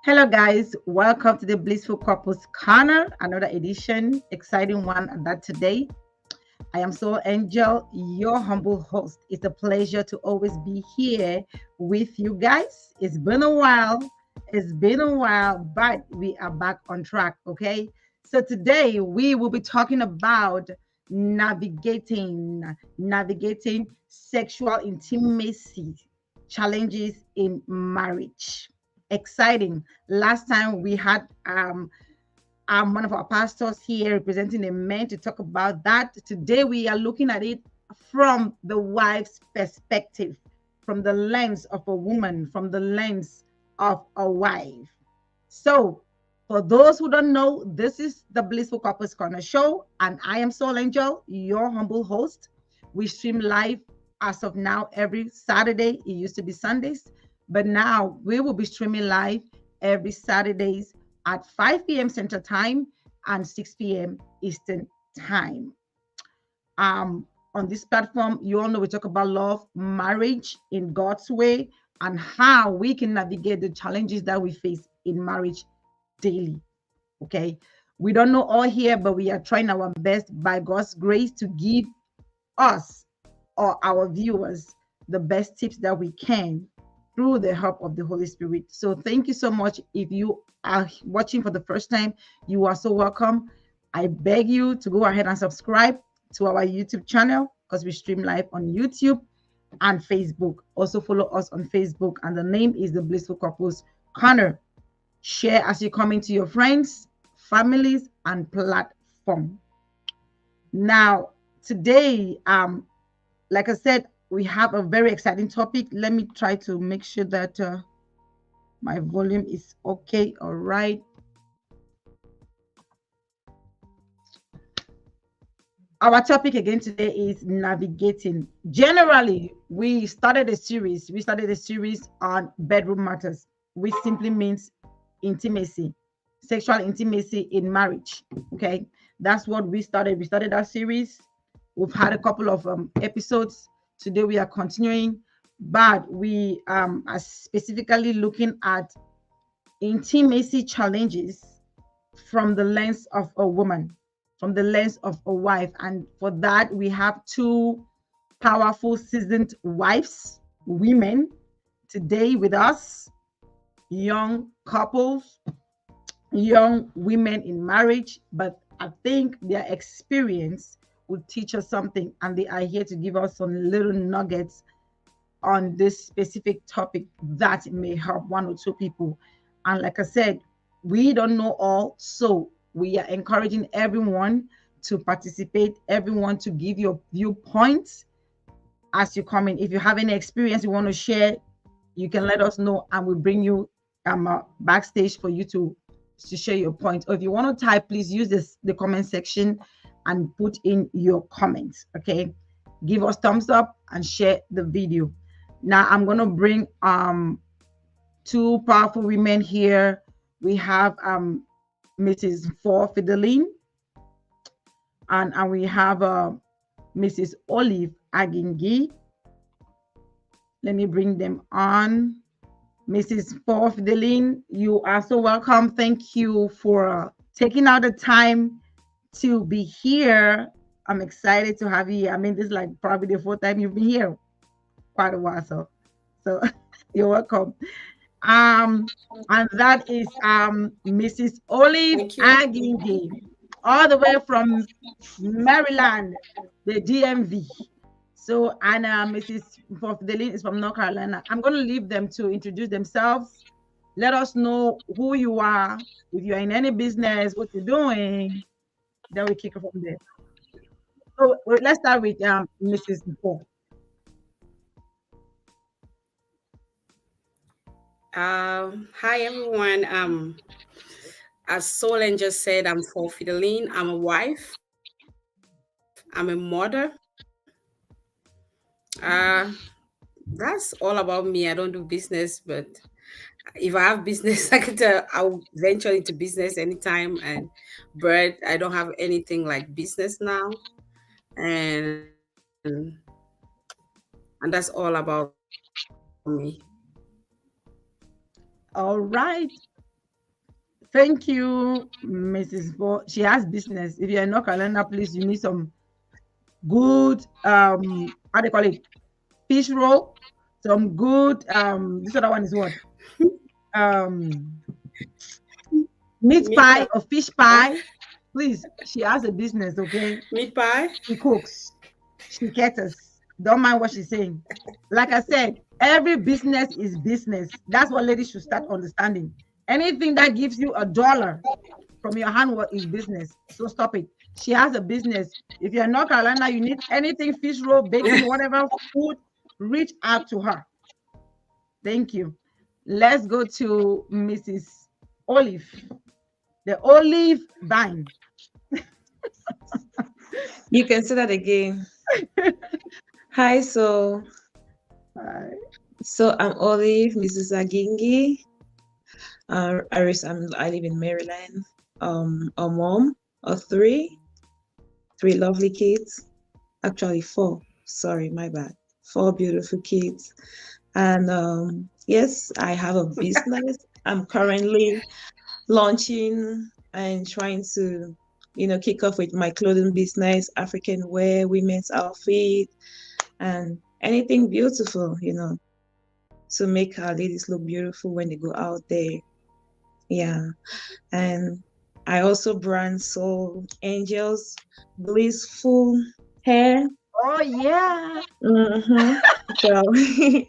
Hello, guys. Welcome to the Blissful Couples Corner, another edition, exciting one at that today. I am Soul Angel, your humble host. It's a pleasure to always be here with you guys. It's been a while. But we are back on track, okay? So today we will be talking about navigating sexual intimacy challenges in marriage. Exciting. Last time we had one of our pastors here representing the men to talk about that. Today we are looking at it from the wife's perspective, from the lens of a woman, from the lens of a wife. So for those who don't know, this is the Blissful Couples Corner show, and I am Soul Angel, your humble host. We stream live as of now every Saturday. It used to be Sundays, but now we will be streaming live every Saturdays at 5 p.m. Central Time and 6 p.m. Eastern Time. On this platform, you all know we talk about love, marriage in God's way, and how we can navigate the challenges that we face in marriage daily. Okay, we don't know all here, but we are trying our best by God's grace to give us or our viewers the best tips that we can through the help of the Holy Spirit. So thank you so much. If you are watching for the first time, you are so welcome. I beg you to go ahead and subscribe to our YouTube channel because we stream live on YouTube and Facebook. Also follow us on Facebook, and the name is the Blissful Couples Corner. Share as you come into your friends, families, and platform. Now, today, like I said, we have a very exciting topic. Let me try to make sure that my volume is okay. All right. Our topic again today is navigating. Generally, we started a series on bedroom matters, which simply means intimacy, sexual intimacy in marriage. Okay, that's what we started. We started that series. We've had a couple of episodes. Today we are continuing, but we are specifically looking at intimacy challenges from the lens of a woman, from the lens of a wife. And for that, we have two powerful, seasoned wives, women, today with us, young couples, young women in marriage, but I think their experience will teach us something, and they are here to give us some little nuggets on this specific topic that may help one or two people. And like I said, we don't know all, so we are encouraging everyone to participate, everyone to give your viewpoints as you come in. If you have any experience you want to share, you can let us know, and we'll bring you backstage for you to to share your point. Or if you want to type, please use the comment section and put in your comments. Okay, give us thumbs up and share the video. Now I'm gonna bring two powerful women here. We have Mrs. For Fideline, and we have Mrs. Olive Agingi. Let me bring them on. Mrs. For Fideline, you are so welcome. Thank you for taking out the time to be here. I'm excited to have you. I mean, this is like probably the fourth time you've been here, quite a while. So you're welcome. And that is Mrs. Olive Thank you. Agingi, all the way from Maryland, the DMV. So, and Mrs. Fofdelin is from North Carolina. I'm going to leave them to introduce themselves. Let us know who you are, if you're in any business, what you're doing. Then we kick it from there. So let's start with Mrs. Fo. Hi everyone. As Solon just said, I'm for Fideline. I'm a wife. I'm a mother. That's all about me. I don't do business, but if I have business, I could tell I'll venture into business anytime. And bread, I don't have anything like business now, and and that's all about me. All right. Thank you, Mrs. Fo. She has business. If you're in North Carolina, please, you need some good how do you call it, fish roll, some good this other one is what, um meat Meat pie pie, or fish pie. Please, she has a business. Okay, meat pie. she cooks, she caters, don't mind what she's saying. Like I said, every business is business. That's what ladies should start understanding. Anything that gives you $1 from your handwork is business. So stop it. She has a business. If you're in North Carolina, you need anything fish roll, baking, whatever food, reach out to her. Thank you. Let's go to Mrs. Olive, the olive vine. You can say that again. Hi, Hi. so I'm Olive, Mrs. Agingi. I live in Maryland. A mom of three lovely kids. Actually, four. Sorry, my bad. Four beautiful kids. And yes, I have a business. I'm currently launching and trying to, kick off with my clothing business, African wear, women's outfit, and anything beautiful, to make our ladies look beautiful when they go out there. Yeah. And I also brand Soul Angels, blissful hair. Oh yeah. Mm-hmm. So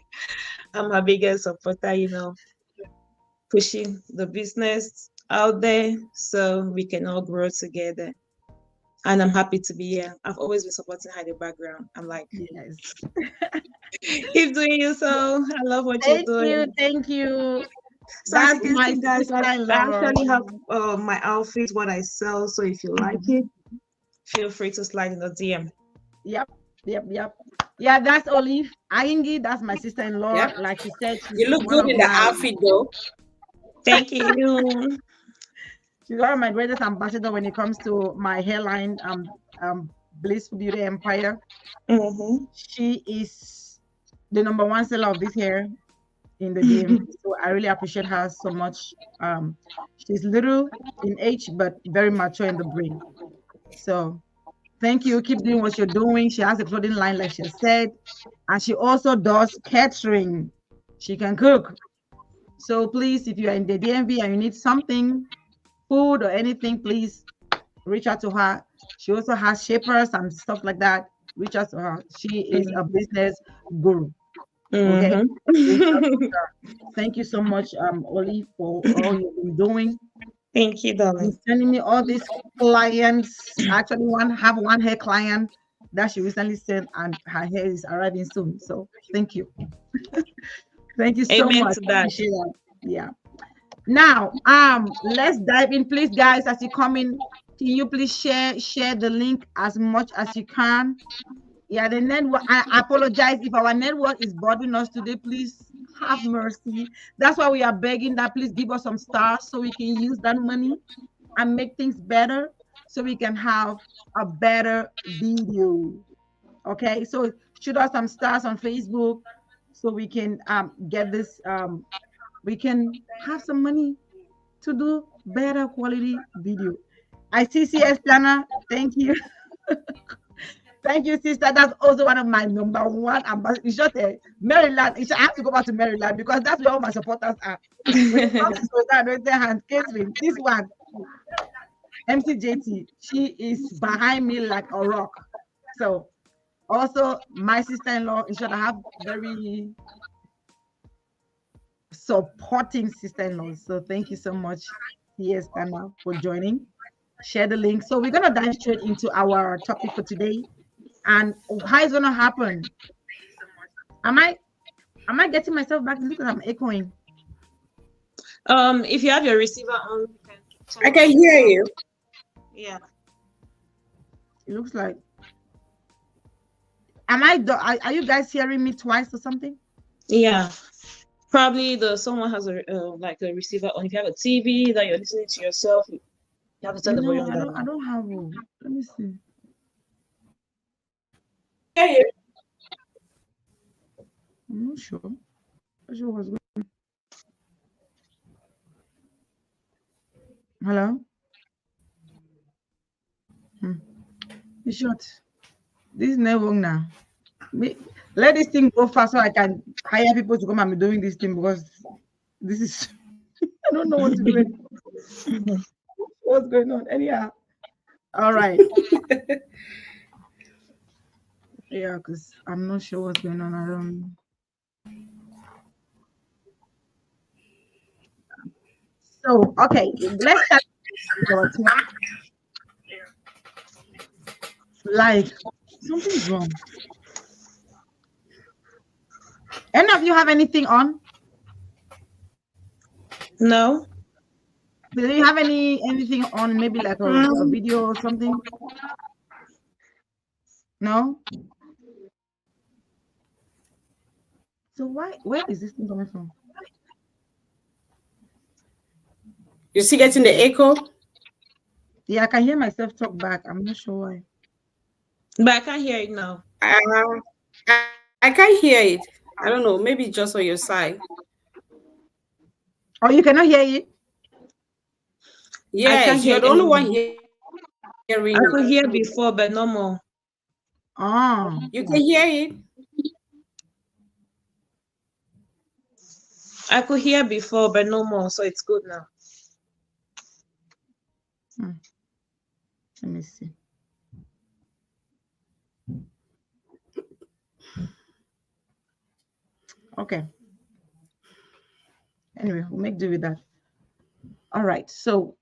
I'm a biggest supporter, pushing the business out there so we can all grow together. And I'm happy to be here. I've always been supporting her in the background. I'm like, Yes. keep doing you so. I love what you're Thank you. doing. Thank you. So as you That's can my see, guys, I sister-in-law. actually have my outfit, what I sell. So if you like it, feel free to slide in the DM. Yep. Yep. Yeah, that's Olive Aingi. That's my sister-in-law. Yep. Like she said, You she's look one good of in the my outfit though. Thank you. she's one of my greatest ambassador when it comes to my hairline, Blissful Beauty Empire. Mm-hmm. She is the number one seller of this hair in the DMV. So I really appreciate her so much. She's little in age, but very mature in the brain. So thank you. Keep doing what you're doing. She has a clothing line, like she said, and she also does catering. She can cook. So please, if you are in the DMV and you need something, food or anything, please reach out to her. She also has shapers and stuff like that. Reach out to her. She is a business guru. Okay. Reach out to Mm-hmm. her. Thank you so much, Oli, for all you've been doing. Thank you, Been darling. sending me all these clients. Actually, one hair client that she recently sent, and her hair is arriving soon. So thank you. Thank you so Amen much. to I that. appreciate that. Yeah. Now, let's dive in, please, guys. As you come in, can you please share the link as much as you can? Yeah, the network. I apologize if our network is bothering us today. Please have mercy. That's why we are begging that please give us some stars so we can use that money and make things better, so we can have a better video. Okay, so shoot us some stars on Facebook so we can get this we can have some money to do better quality video. I see CS Planner. Thank you. Thank you, sister. That's also one of my number one ambassadors. It's just Maryland. I have to go back to Maryland because that's where all my supporters are. When it comes to social media and Catherine, this one, MCJT, she is behind me like a rock. So also my sister-in-law, in short, I have very supporting sister-in-law. So thank you so much, CS Planner, for joining. Share the link. So we're gonna dive straight into our topic for today. And how it's gonna happen? Am I am I getting myself back? Look at I'm echoing. If you have your receiver on, you can turn I it can off. hear you. Yeah. It looks like are you guys hearing me twice or something? Yeah. Probably someone has a like a receiver on. If you have a TV that you're listening to yourself, you have to turn the No, volume down. I don't have let me see. Hear you. I'm not sure. Not sure what's going. Hello? Hmm. In short, this network now. Me, let this thing go fast so I can hire people to come and be doing this thing because this is I don't know what to do anymore. What's going on? Anyhow. All right. Yeah, because I'm not sure what's going on. I don't. So, okay, let's start with our topic. Like, something's wrong. Any of you have anything on? No. Do you have anything on? Maybe like a Um, video or something? No. So where is this thing coming from? you see getting the echo? Yeah, I can hear myself talk back. I'm not sure why. But I can't hear it now. I can't hear it. I don't know. Maybe just on your side. Oh, you cannot hear it? I can't Yes, hear you're it the only one anymore. hearing it. I could hear before, but no more. Oh, You can hear it. I could hear before, but no more, so it's good now. hmm. Let me see. Okay. Anyway, we'll make do with that. All right. So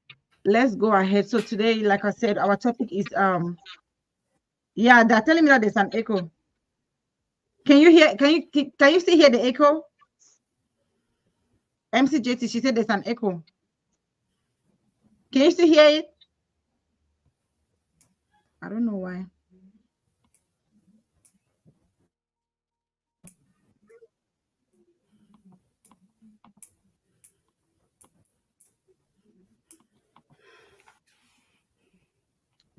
let's go ahead. So today, like I said, our topic is yeah, they're telling me that there's an echo. Can you hear? Can you still hear the echo? MCJT, she said there's an echo. Can you still hear it? I don't know why.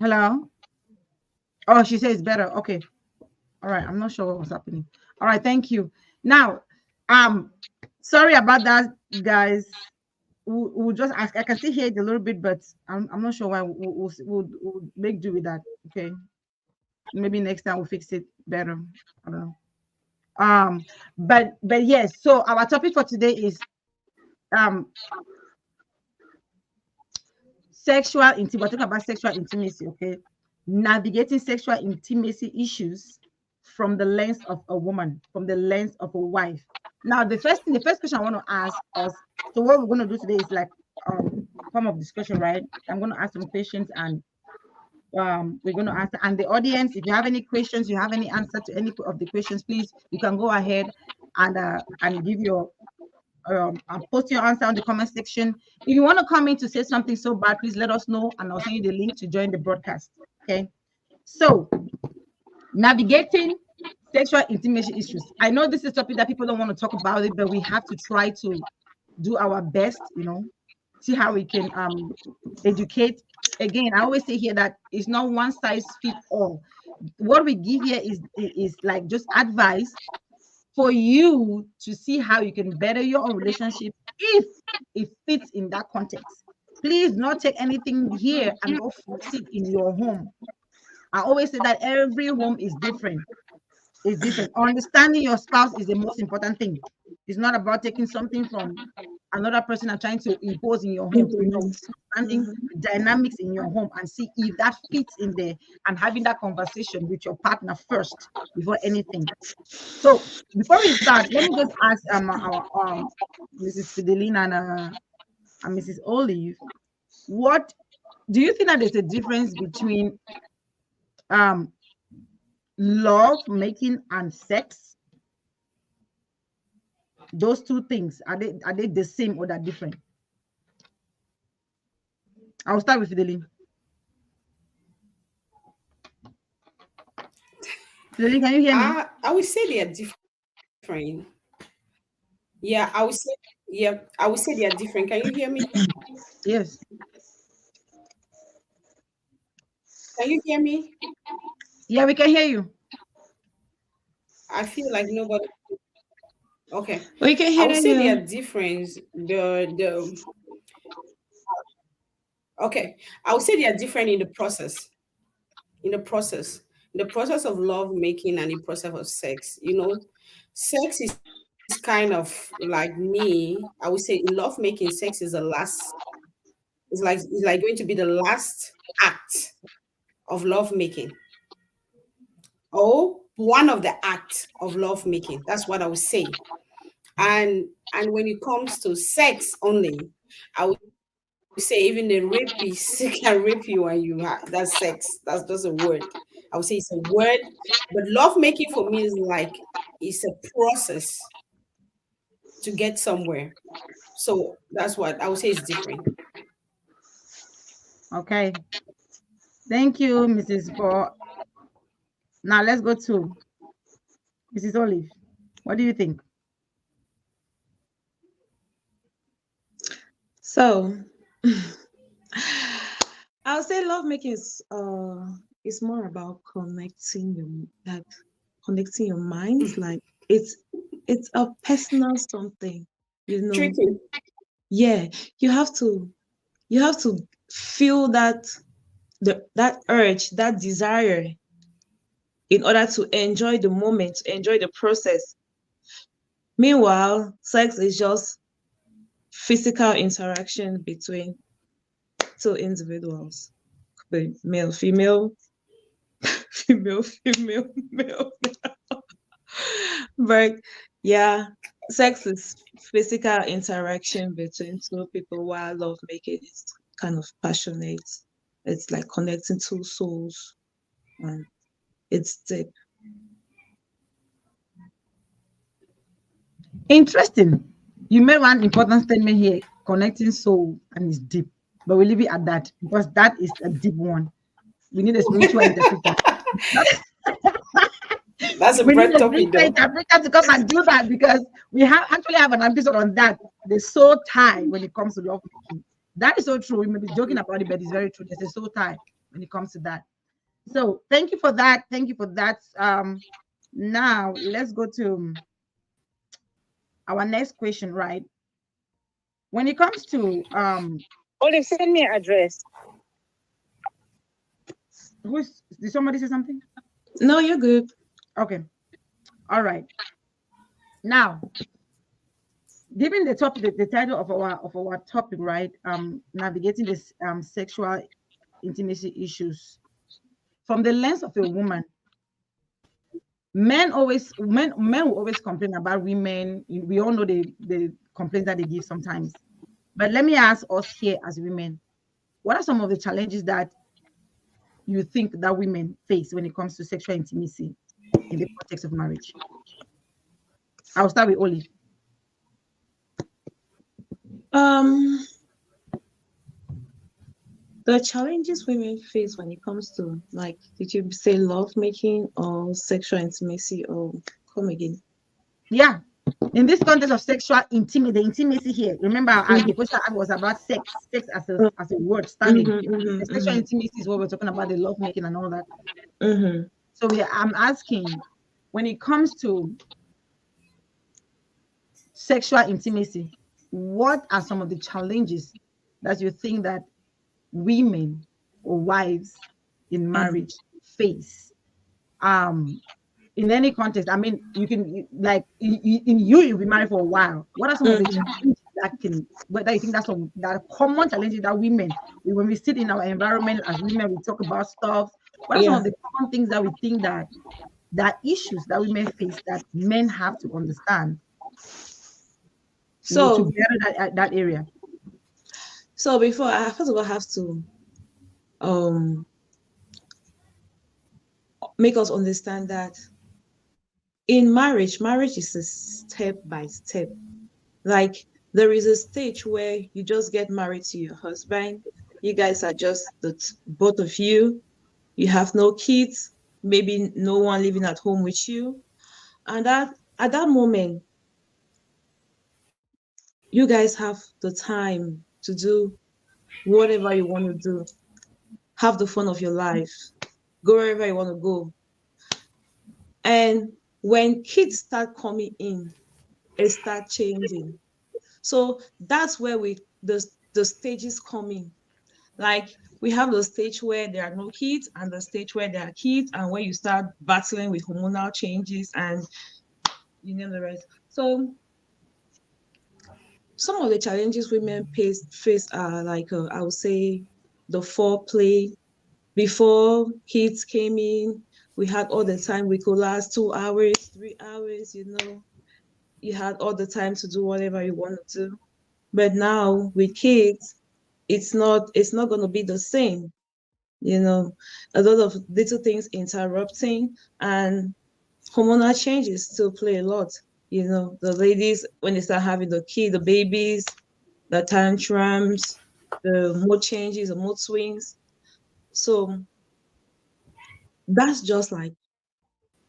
Hello? Oh, she says it's better. Okay. All right. I'm not sure what was happening. All right. Thank you. Now, sorry about that, guys. We'll just ask. I can still hear it a little bit, but I'm not sure why. We'll make do with that. Okay. Maybe next time we'll fix it better. I don't know. But yes. So our topic for today is um sexual intimacy. We're talking about sexual intimacy. Okay. Navigating sexual intimacy issues from the lens of a woman, from the lens of a wife. Now, the first question I want to ask us. So what we're going to do today is like form of discussion, right? I'm going to ask some questions and we're going to answer. And the audience, if you have any questions, you have any answer to any of the questions, please you can go ahead and give your post your answer on the comment section. If you want to come in to say something so bad, please let us know, and I'll send you the link to join the broadcast. Okay. So, navigating sexual intimacy issues. I know this is a topic that people don't want to talk about it, but we have to try to do our best, see how we can educate. Again, I always say here that it's not one size fit all. What we give here is like just advice for you to see how you can better your own relationship if it fits in that context. Please not take anything here and go force it in your home. I always say that every home is different. It's different. Understanding your spouse is the most important thing. It's not about taking something from another person and trying to impose in your home. No, Implement. understanding the dynamics in your home and see if that fits in there, and having that conversation with your partner first before anything. So before we start, let me just ask our Mrs. Fideline and Mrs. Olive, what do you think that there's a difference between um love making and sex? Those two things, are they the same or that different? I'll start with Fideline. Fideline, can you hear me? I would say they are different. Yeah, I would say yeah, I would say they are different. Can you hear me? Yes. Can you hear me? Yeah, we can hear you. I feel like nobody. Okay, We can I hear would say they are you. different. The okay, I would say they are different in the process. In the process, in the process of love making and the process of sex. Sex is kind of like me. I would say in love making, sex is the last. It's like going to be the last act of love making, or one of the acts of love making. That's what I would say. And when it comes to sex only, I would say even the rapist can rape you and that's sex. That's just a word. I would say it's a word, but love making for me is like it's a process to get somewhere. So that's what I would say is different. Okay. Thank you, Mrs. For now. Let's go to Mrs. Olive. What do you think? So I'll say lovemaking is more about connecting your minds. Like it's a personal something, you know. Tricky. Yeah, you have to you have to feel that urge, that desire in order to enjoy the moment, enjoy the process. Meanwhile, sex is just physical interaction between two individuals. Could be male, female, female, female, male. But yeah, sex is physical interaction between two people, while love making is kind of passionate. It's like connecting two souls, and it's deep. Interesting. You made one important statement here, connecting soul, and it's deep. But we leave it at that because that is a deep one. We need a spiritual interpreter. That's a We need bread a topic spiritual though. interpreter to come and do that because we have an episode on that. The soul tie when it comes to love making. That is so true. We may be joking about it, but it's very true. There's a soul tie when it comes to that. So thank you for that. Thank you for that. Now let's go to our next question, right? When it comes to Olive, send me an address. did somebody say something? No, you're good. Okay. All right. Now, given the topic, the title of our topic, right? Navigating this sexual intimacy issues from the lens of a woman. Men will always complain about women. We all know the complaints that they give sometimes. But let me ask us here as women, what are some of the challenges that you think that women face when it comes to sexual intimacy in the context of marriage? I'll start with Olive. Um, the challenges women face when it comes to, like, did you say love making or sexual intimacy, or come again? Yeah. In this context of sexual intimacy, the intimacy here, remember the question I was about sex as a word standing. Mm-hmm, The mm-hmm, sexual mm-hmm, intimacy is what we're talking about, the love making and all that. mm-hmm. So I'm asking, when it comes to sexual intimacy, what are some of the challenges that you think that women or wives in marriage face? In any context, I mean, you can like you'll be married for a while. What are some of the Mm-hmm. challenges that can, whether you think that's some that are common challenges that women, when we sit in our environment as women, we talk about stuff. What are some Yeah. of the common things that we think that issues that women face that men have to understand to So, better that area? so before I first of all have to um make us understand that in marriage, marriage is a step by step. Like, there is a stage where you just get married to your husband. You guys are just both of you. You have no kids, maybe no one living at home with you. And that at that moment, you guys have the time to do whatever you want to do. Have the fun of your life. Go wherever you want to go. And when kids start coming in, it start changing. So that's where the stages come in. Like, we have the stage where there are no kids and the stage where there are kids, and where you start battling with hormonal changes and you know the rest. So some of the challenges women face are like, I would say, the foreplay. Before kids came in, we had all the time. We could last 2 hours, 3 hours. You had all the time to do whatever you want to do. But now with kids, it's not going to be the same. you know a lot of little things interrupting, and hormonal changes still play a lot. The ladies, when they start having the babies, the tantrums, the mood changes, the mood swings. So that's just like,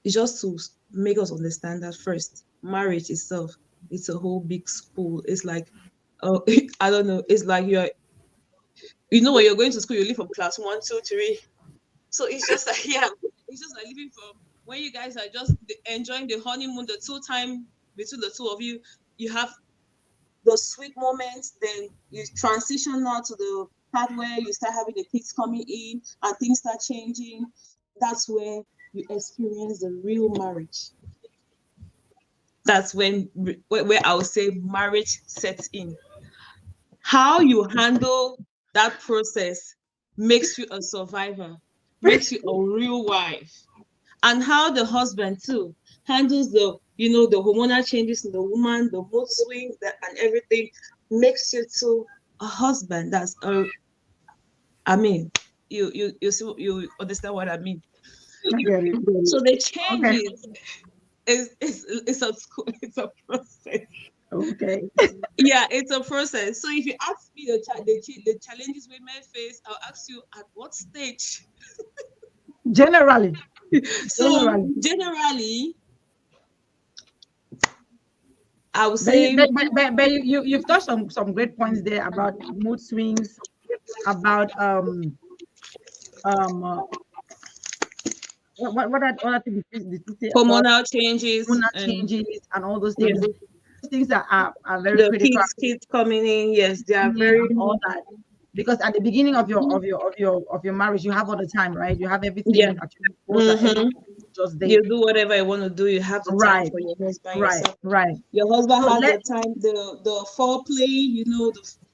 it's just to make us understand that first, marriage itself, it's a whole big school. It's like, oh, I don't know, it's like when you're going to school, you live from class 1, 2, 3. So it's just like, yeah, it's just like living from when you guys are just enjoying the honeymoon, the two time between the two of you. You have those sweet moments, then you transition now to the part where you start having the kids coming in and things start changing. That's where you experience the real marriage. That's where I would say marriage sets in. How you handle that process makes you a survivor, makes you a real wife. And how the husband too handles the hormonal changes in the woman, the mood swings, and everything, makes you to a husband. I mean, you see, you understand what I mean. I get it. So the Okay. changes is a it's a process. Okay. Yeah, it's a process. So if you ask me the challenges women face, I'll ask you, at what stage? Generally, So generally. generally, I would But, say, but you've touched on some great points there about mood swings, about uh, what are things did you say about hormonal changes hormonal and changes and all those yeah, things? Those things are very the critical kids coming in. Yes, they are and very. all that. Because at the beginning of your marriage, you have all the time, right? You have Yeah. everything at your disposal, Mm-hmm. everything is just there. You do whatever you want to do. You have the time Right, for your husband, right, yourself. right. Your husband So has let the time, the foreplay.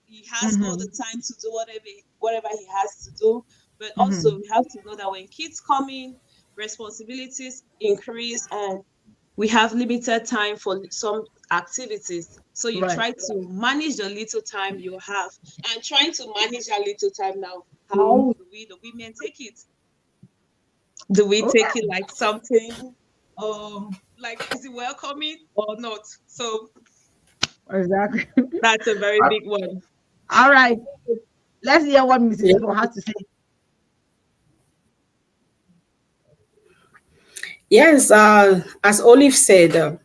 He has all the hmm time to do whatever he has to do. But also, hmm we have to know that when kids come in, responsibilities increase, and we have limited time for some activities. So you right. try to manage the little time you have, and trying to manage that little time now. How do we, the women, take it? Do we take it Okay. like something, like, is it welcoming or not? So Exactly. That's a very big one. All right. Let's hear what Mrs. Yeah. Ebo has to say. Yes, as Olive said,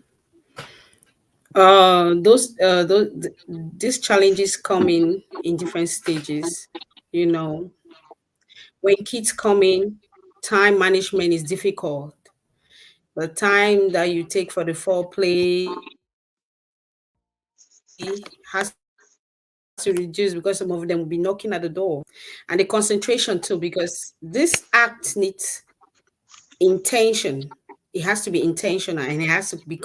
these challenges come in different stages. You know, when kids come in, time management is difficult. The time that you take for the foreplay has to reduce because some of them will be knocking at the door, and the concentration too, because this act needs intention. It has to be intentional and it has to be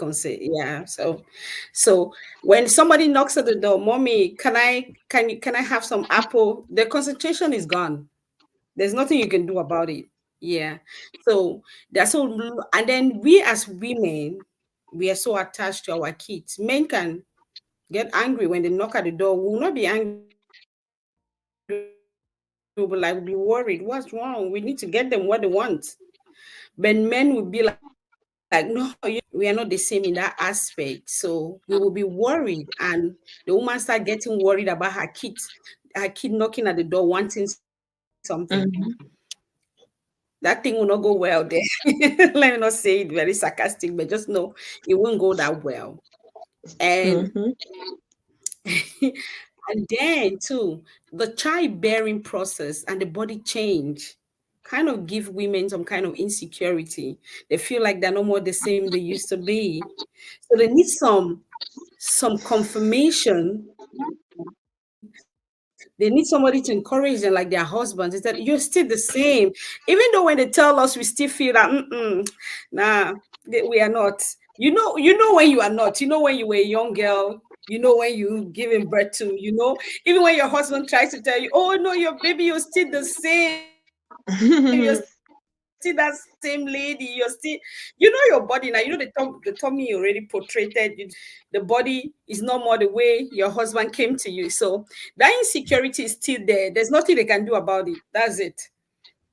so when somebody knocks at the door, mommy, can I have some apple? The concentration is gone. There's nothing you can do about it. Yeah. So that's so, and then we as women, we are so attached to our kids. Men can get angry when they knock at the door. We will not be angry, we'll be like, we'll be worried. What's wrong? We need to get them what they want. But men will be like, no, we are not the same in that aspect. So we will be worried, and the woman start getting worried about her kid knocking at the door wanting something. Mm-hmm. That thing will not go well there. Let me not say it very sarcastic, but just know it won't go that well. And Mm-hmm. and then too, the childbearing process and the body change kind of give women some kind of insecurity. They feel like they're no more the same they used to be. So they need some confirmation. They need somebody to encourage them, like their husbands. Is that you're still the same, even though when they tell us, we still feel that nah, we are not. You know when you are not. You know when you were a young girl. You know when you giving birth to. Even when your husband tries to tell you, "Oh no, your baby, you're still the same. You're still that same lady. You're still." Your body now. Your body. The tummy already portrayed. The body is no more the way your husband came to you. So that insecurity is still there. There's nothing they can do about it. That's it.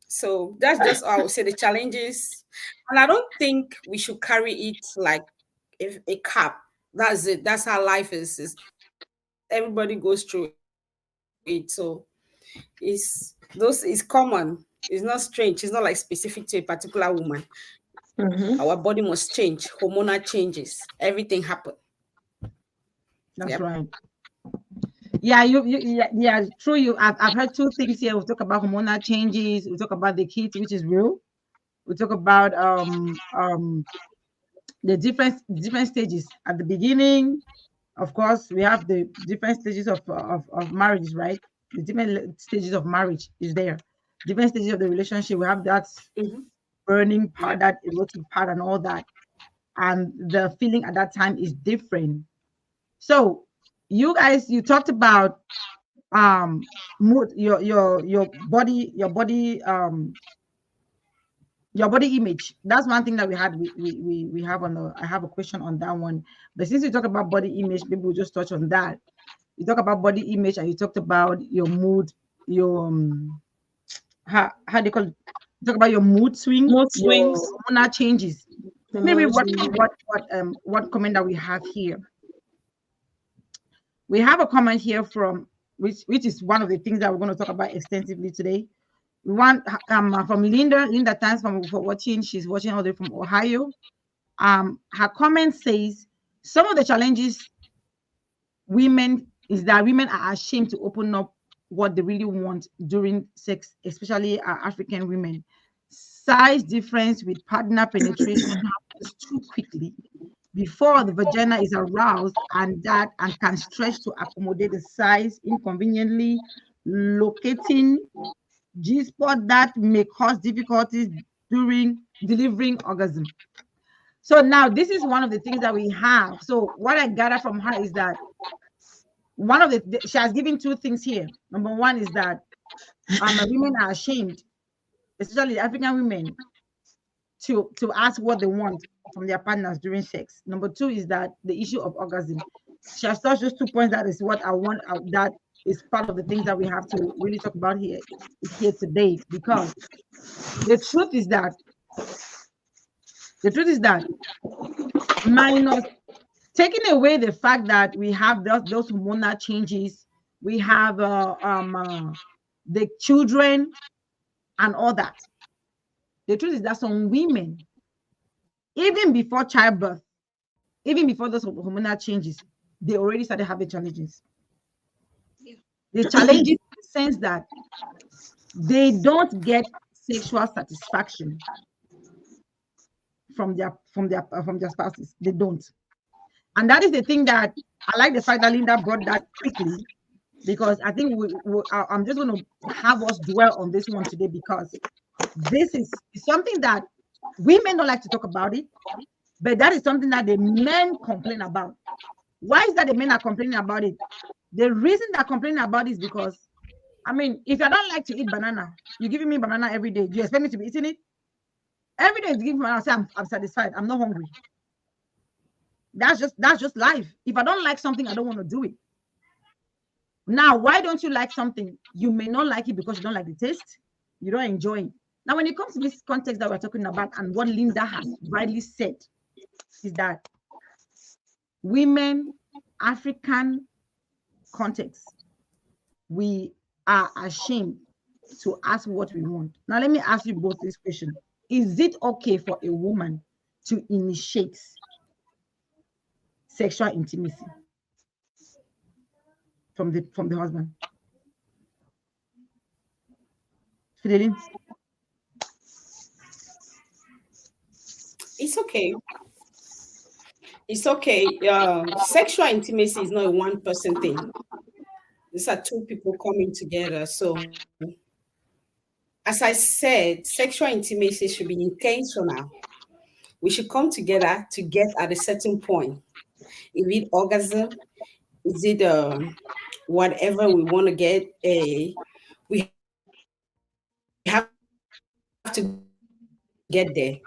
So that's just how I would say the challenges. And I don't think we should carry it like a cap. That's it. That's how life everybody goes through it. So it's common. It's not strange. It's not like specific to a particular woman. Our body must Mm-hmm. change. Hormonal changes. Everything happen. Yep. That's right. Yeah, yeah, true. I've heard two things here. We talk about hormonal changes. We talk about the kids, which is real. We talk about the different stages at the beginning. Of course, we have the different stages of marriages, right? The different stages of marriage is there. Different stages of the relationship. We have that burning part, Yep. that erotic part, and all that. And the feeling at that time is different. So, you guys, you talked about mood, your body image. That's one thing that we have on the. I have a question on that one. But since you talk about body image, maybe we'll just touch on that. You talk about body image, and you talked about your mood, your how do you call it? You talk about your mood swing, Mood your swings, hormonal changes. Maybe hormonal changes. what comment that we have here. We have a comment here from which is one of the things that we're going to talk about extensively today. We want from Linda. Linda, thanks for watching. She's watching all the way from Ohio. Her comment says some of the challenges women is that women are ashamed to open up what they really want during sex, especially African women. Size difference with partner penetration happens too quickly before the vagina is aroused, and can stretch to accommodate the size inconveniently, locating G spot that may cause difficulties during delivering orgasm. So now this is one of the things that we have. So what I gather from her is that one of she has given two things here. Number one is that women are ashamed, especially African women, to ask what they want from their partners during sex. Number two is that the issue of orgasm. She has touched those 2 points. That is what I want. That is part of the things that we have to really talk about here today. Because the truth is that the truth is that minus taking away the fact that we have those hormonal changes, we have the children and all that. The truth is that some women, even before childbirth, even before those hormonal changes, they already started having challenges. The challenges in the sense that they don't get sexual satisfaction from their spouses. They don't. And that is the thing that I like the fact that Linda brought that quickly, because I think I'm just going to have us dwell on this one today, because this is something that women don't like to talk about it, but that is something that the men complain about. Why is that the men are complaining about it? The reason they're complaining about it is because, I mean, if I don't like to eat banana, you're giving me banana every day. Do you expect me to be eating it? Every day is giving me banana, I say I'm satisfied. I'm not hungry. That's just life. If I don't like something, I don't want to do it. Now, why don't you like something? You may not like it because you don't like the taste. You don't enjoy it. Now, when it comes to this context that we're talking about, and what Linda has rightly said, is that women, African context, we are ashamed to ask what we want. Now, let me ask you both this question. Is it okay for a woman to initiate sexual intimacy from the husband? Fideline? It's okay. It's okay. Sexual intimacy is not a one person thing. These are two people coming together. So, as I said, sexual intimacy should be intentional. We should come together to get at a certain point. Is it orgasm? Is it whatever we want to get? We have to get there.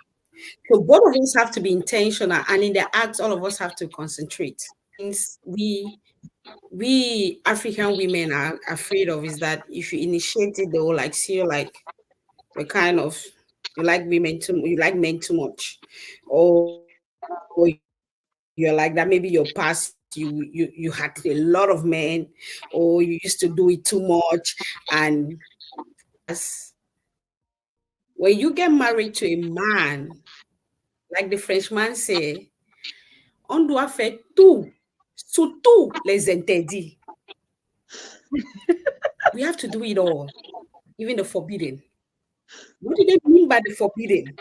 So both of us have to be intentional, and in the acts, all of us have to concentrate. Things we African women are afraid of is that if you initiate it, they will like see you like you're kind of you like men too much, or you're like that. Maybe your past you had a lot of men, or you used to do it too much, and whereas when you get married to a man, like the Frenchman say, on doit faire tout, surtout les interdits. We have to do it all, even the forbidden. What do they mean by the forbidden?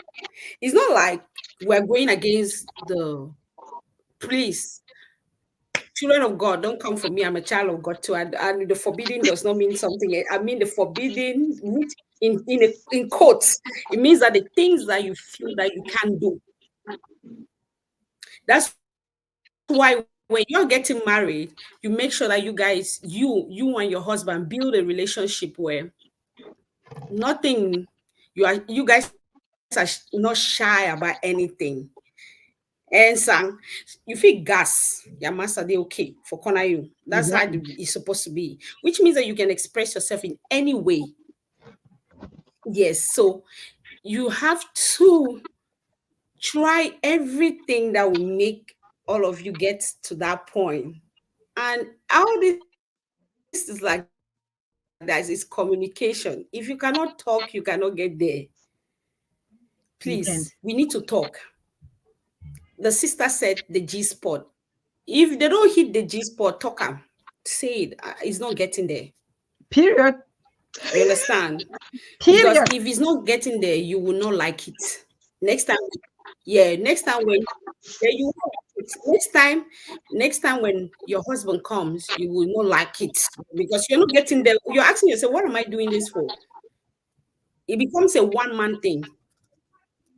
It's not like we're going against the please. Children of God, don't come for me. I'm a child of God too. And the forbidden does not mean something. I mean the forbidden in quotes. It means that the things that you feel that you can't do. That's why when you're getting married, you make sure that you guys, you and your husband build a relationship where nothing you guys are not shy about anything. And sang, you feel gas, your master they okay for corner you. That's how Exactly. it's supposed to be, which means that you can express yourself in any way. Yes, so you have to try everything that will make all of you get to that point. And all this is like that is communication. If you cannot talk, you cannot get there. Please, we You need to can't. talk. The sister said the G spot. If they don't hit the G spot, talk 'em. Say it. It's not getting there. Period. You understand? Because Period. if it's not getting there, you will not like it. Next time, yeah, next time when yeah, you will not like it. Next time when your husband comes, you will not like it because you're not getting there. You're asking yourself, what am I doing this for? It becomes a one-man thing.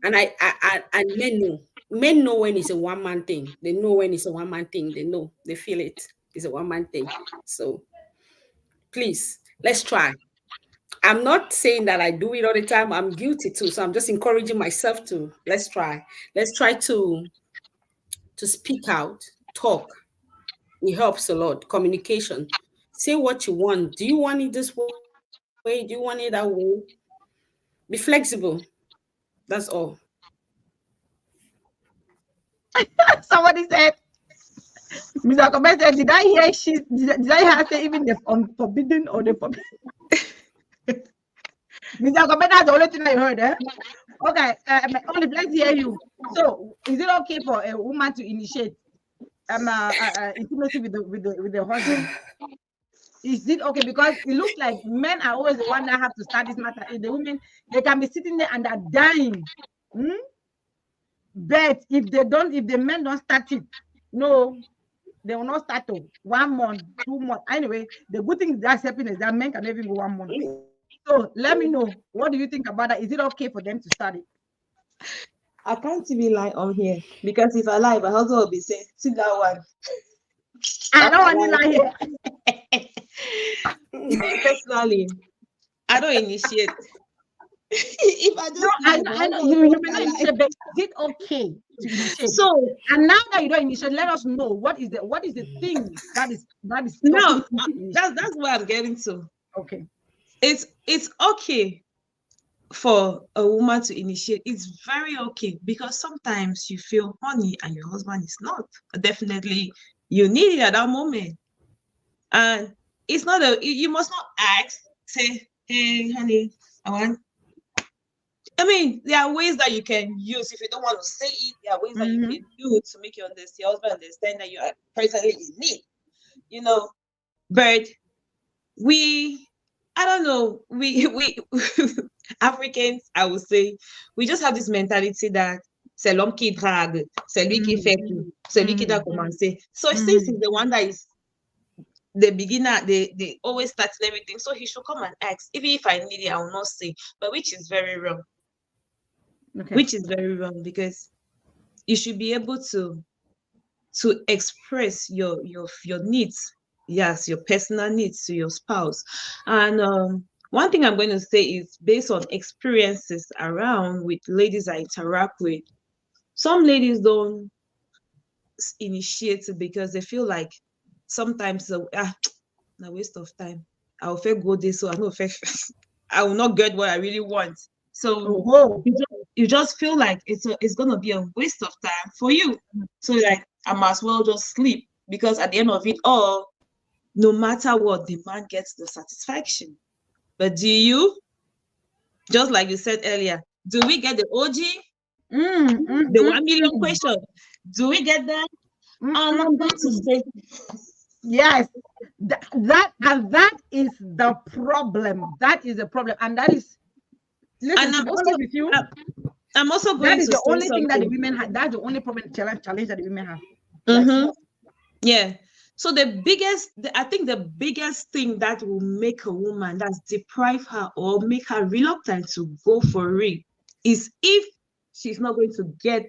And and men know when it's a one-man thing. They know when it's a one-man thing. They know, they feel it. It's a one-man thing. So please, let's try. I'm not saying that I do it all the time. I'm guilty too. So I'm just encouraging myself to let's try. Let's try to speak out, talk. It helps a lot. Communication. Say what you want. Do you want it this way? Do you want it that way? Be flexible. That's all. Somebody said, Mr. Comment said, did I hear did I hear her say even the unforbidden or the forbidden? Mr. Comment, that's the only thing I heard, eh? Okay, Olive, let's hear you. So, is it okay for a woman to initiate intimacy with the husband? Is it okay? Because it looks like men are always the one that have to start this matter. The women, they can be sitting there and they're dying. Hmm? But if the men don't start it, no, they will not start to 1 month, 2 months. Anyway, the good thing that's happening is that men can even go 1 month. So let me know, what do you think about that? Is it okay for them to start it? I can't even lie on here because if I lie, my husband will be saying, "See that one." I don't want to lie here. Me personally, I don't initiate. If I No, just lie, my I know husband you will may not not lie. initiate, but is it okay to initiate? So And now that you don't initiate, let us know what is the thing that is stopping no, you to initiate. that's where I'm getting to. Okay. It's okay for a woman to initiate. It's very okay because sometimes you feel horny and your husband is not. Definitely, you need it at that moment, and it's not you must not ask. Say, "Hey, honey, I want." I mean, there are ways that you can use if you don't want to say it. There are ways that you Mm-hmm. can use to make your husband understand that you are personally in need. You know, but we I don't know, we Africans, I would say, we just have this mentality that c'est l'homme qui drague, c'est lui qui fait tout, c'est lui qui doit commencer. So since he's the one that is the beginner, they always start everything, so he should come and ask. Even if I need it, I will not say, but which is very wrong. Okay. Which is very wrong because you should be able to express your needs, yes, your personal needs to your spouse. And one thing I'm going to say is based on experiences around with ladies I interact with. Some ladies don't initiate because they feel like sometimes a waste of time. I'll fail go this, so I know I will not get what I really want. So Oh, you just feel like it's gonna be a waste of time for you. So like I might as well just sleep because at the end of it all, no matter what, the man gets the satisfaction. But do you, just like you said earlier, do we get the OG? The 1 million question. Do we get that? I'm going to say yes, that is the problem. That is the problem, and that is, listen, and to be honest with you, I'm also that going is to the say only thing that the something. women have. That's the only problem challenge that the women have. Like, Mm-hmm. Yeah. So I think the biggest thing that will make a woman that's deprive her or make her reluctant to go for it is if she's not going to get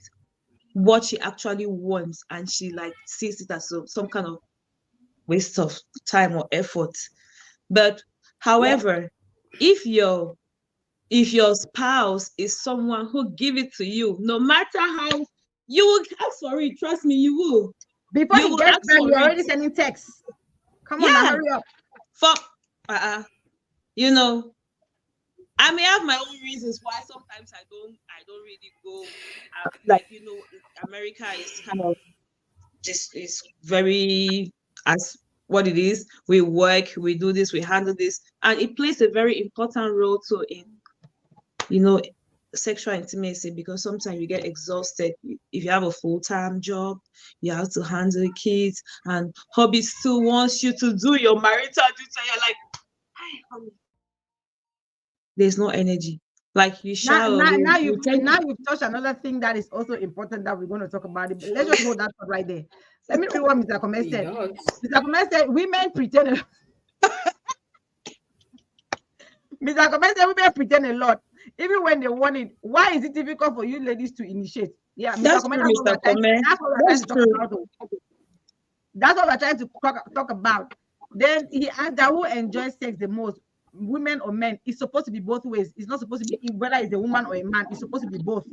what she actually wants and she like sees it as some kind of waste of time or effort. But however, if your spouse is someone who give it to you, no matter how, you will ask for it. Trust me, you will. before You he will gets ask back, for you're it. already sending texts. Come on now, Yeah. hurry up. For you know, I may have my own reasons why sometimes I don't really go. Like America is kind of just is very as what it is. We work, we do this, we handle this, and it plays a very important role too in you know sexual intimacy because sometimes you get exhausted if you have a full-time job, you have to handle kids, and hobby still wants you to do your marital duty, and you're like, "Hi, honey." There's no energy. Like you Now, shy away. you've You tend to, touched another thing that is also important that we're going to talk about. It. But let's just hold that thought right there. Let me read what Mr. Gomez said. Libidos. Mr. Gomez said women pretend. Mr. Gomez said women pretend a lot, even when they want it. Why is it difficult for you ladies to initiate? Yeah, Mr. that's Gomez, true, Mr. Comment. that's what we're trying That's to talk true. about. That's what we're trying to talk about. Then he asked that who enjoys sex the most, women or men? It's supposed to be both ways. It's not supposed to be whether it's a woman or a man. It's supposed to be both.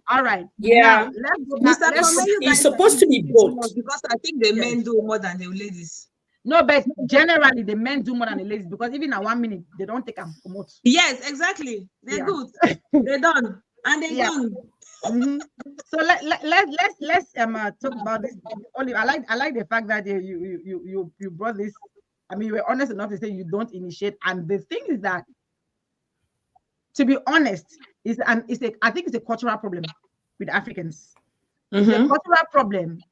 All right. Now Yeah, let's go back. Mr. Let's go. Comment, you it's guys are supposed to be easy too both. much because I think the Yes. men do more than the ladies. No, but generally the men do more than the ladies because even at 1 minute they don't take them promote. Yes, exactly. They're Yeah. good. They're done. And they're Yeah. gone. Mm-hmm. So let's talk about this. Only I like the fact that you brought this. I mean, you were honest enough to say you don't initiate. And the thing is that, to be honest, I think it's a cultural problem with Africans. It's a Mm-hmm. cultural problem.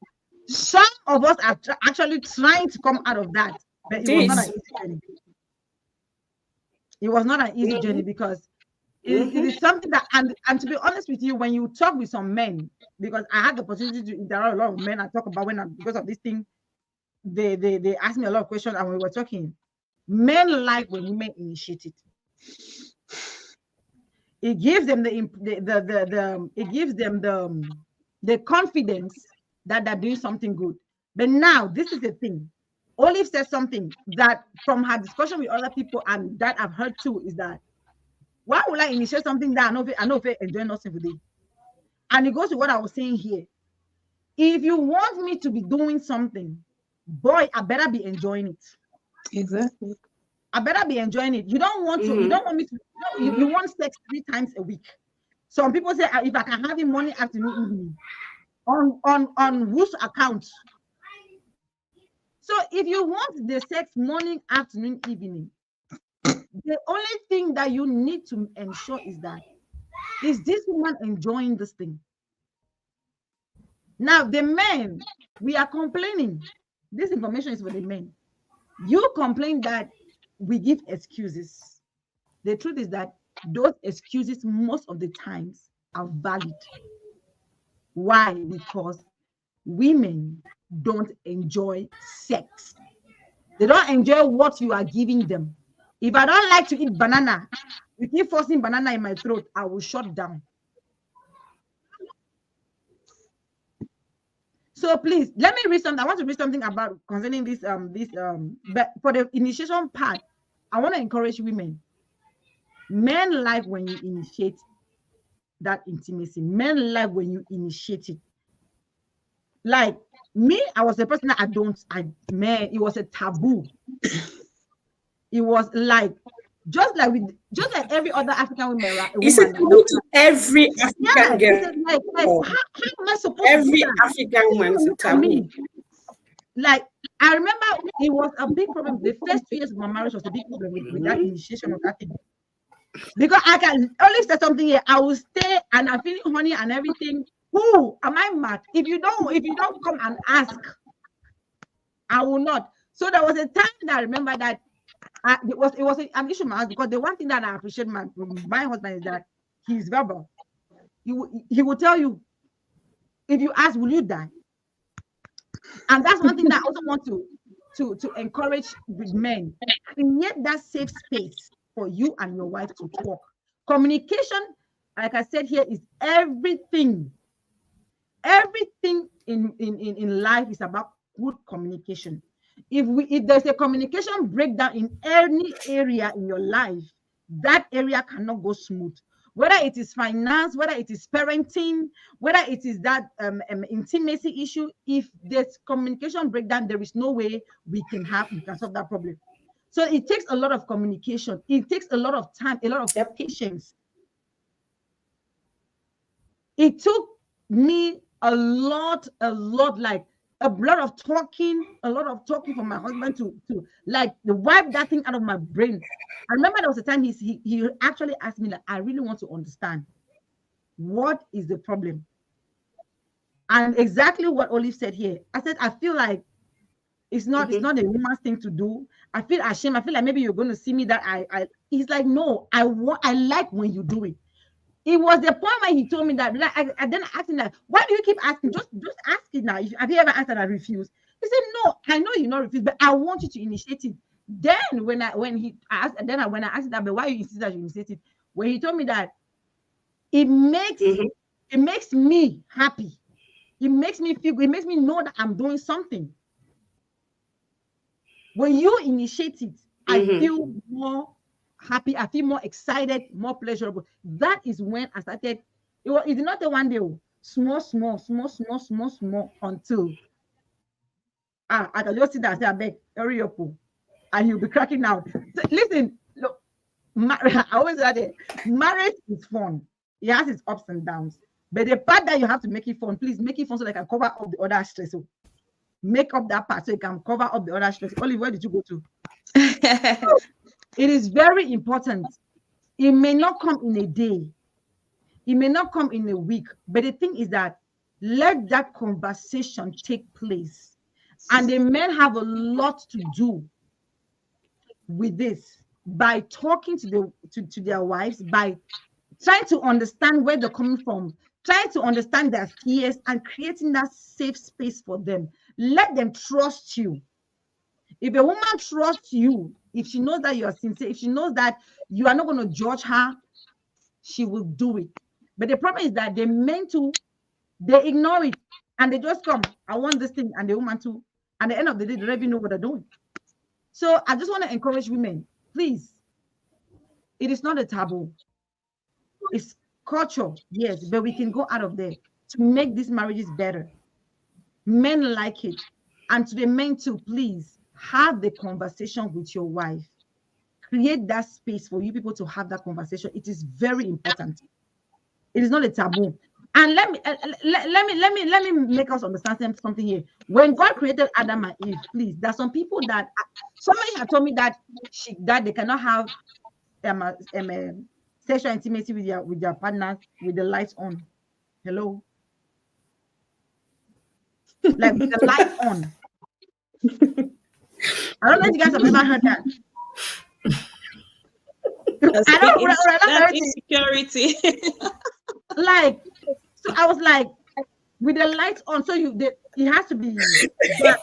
Some of us are actually trying to come out of that, but It it was not an is. easy journey. It was not an easy journey Mm-hmm. because it Mm-hmm. is something that, and to be honest with you, when you talk with some men, because I had the opportunity to interact a lot of men and talk about because of this thing, they asked me a lot of questions and we were talking. Men like when women initiate it. It gives them it gives them the confidence that they're doing something good. But now this is the thing. Olive said something that from her discussion with other people and that I've heard too is that, why would I initiate something that I know if I enjoy nothing today? And it goes to what I was saying here. If you want me to be doing something, boy, I better be enjoying it. Exactly. I better be enjoying it. You Mm-hmm. don't want me to, you want sex 3 times a week. Some people say, if I can have it morning, afternoon, evening, on whose account? So if you want the sex morning, afternoon, evening, the only thing that you need to ensure is that, is this woman enjoying this thing? Now, the men, we are complaining. This information is for the men. You complain that we give excuses. The truth is that those excuses, most of the times, are valid. Why? Because women don't enjoy sex. They don't enjoy what you are giving them. If I don't like to eat banana, you keep forcing banana in my throat, I will shut down. So please let me read something. I want to read something about concerning but for the initiation part, I want to encourage women. Men like when you initiate that intimacy. Men like when you initiate it. Like me, I was a person that man, it was a taboo. It was like just like every other African woman, right? A It's a woman that taboo to every African yeah, it's girl. how am I supposed to do Every that? African woman Even is a look at taboo. me. Like I remember it was a big problem. The first 2 years of my marriage was a big problem with that Mm-hmm. initiation of that thing. Because I can only say something here. I will stay and I'm feeling honey and everything. Who am I mad? If you don't come and ask, I will not. So there was a time that I remember that it was an issue with my husband, because the one thing that I appreciate my husband is that he's verbal. He will tell you, if you ask, will you die? And that's one thing that I also want to encourage with men. Create that safe space for you and your wife to talk. Communication, like I said here, is everything. Everything in life is about good communication. If there's a communication breakdown in any area in your life, that area cannot go smooth. Whether it is finance, whether it is parenting, whether it is that intimacy issue, if there's communication breakdown, there is no way we can solve that problem. So it takes a lot of communication. It takes a lot of time, a lot of Yep. patience. It took me a lot, like a lot of talking for my husband to like wipe that thing out of my brain. I remember there was a time he actually asked me, like, I really want to understand what is the problem. And exactly what Olive said here. I said, I feel like it's Mm-hmm. not a woman's thing to do. I feel ashamed. I feel like maybe you're going to see me that I he's like, no, I like when you do it. It was the point where he told me that, like, I then asked him, like, why do you keep asking? Just ask it now. Have you ever asked and I refuse? He said, no, I know you not refuse, but I want you to initiate it. Then when he asked, and then when I asked that, but why you insist that you initiate it? When he told me that it makes Mm-hmm. it makes me happy. It makes me feel good. It makes me know that I'm doing something. When you initiate it, I Mm-hmm. feel more happy. I feel more excited, more pleasurable. That is when I started. It did not take one day. Small, small, small, small, small, small, until I can just sit there and say, I beg, hurry up, oh," and he'll be cracking out. So, listen, look, I always say that marriage is fun. It has its ups and downs. But the part that you have to make it fun, please make it fun so they can cover up the other stress. So make up that part so you can cover up the other stress. Olive, where did you go to? It is very important. It may not come in a day, it may not come in a week, but the thing is that let that conversation take place. And the men have a lot to do with this by talking to their wives, by trying to understand where they're coming from, trying to understand their fears and creating that safe space for them. Let them trust you. If a woman trusts you, if she knows that you are sincere, if she knows that you are not going to judge her, she will do it. But the problem is that the men too, they ignore it and they just come, I want this thing, and the woman too. And at the end of the day, they don't even know what they're doing. So I just want to encourage women, please. It is not a taboo. It's culture, yes, but we can go out of there to make these marriages better. Men like it. And to the men too, please have the conversation with your wife. Create that space for you people to have that conversation. It is very important. It is not a taboo. And let me make us understand something here. When God created Adam and Eve, please, there are some people that somebody had told me that they cannot have sexual intimacy with their partners with the lights on. Hello, like with the lights on. I don't know if you guys have ever heard that. I don't That's insecurity. like, so I was like, with the lights on, so it has to be dark.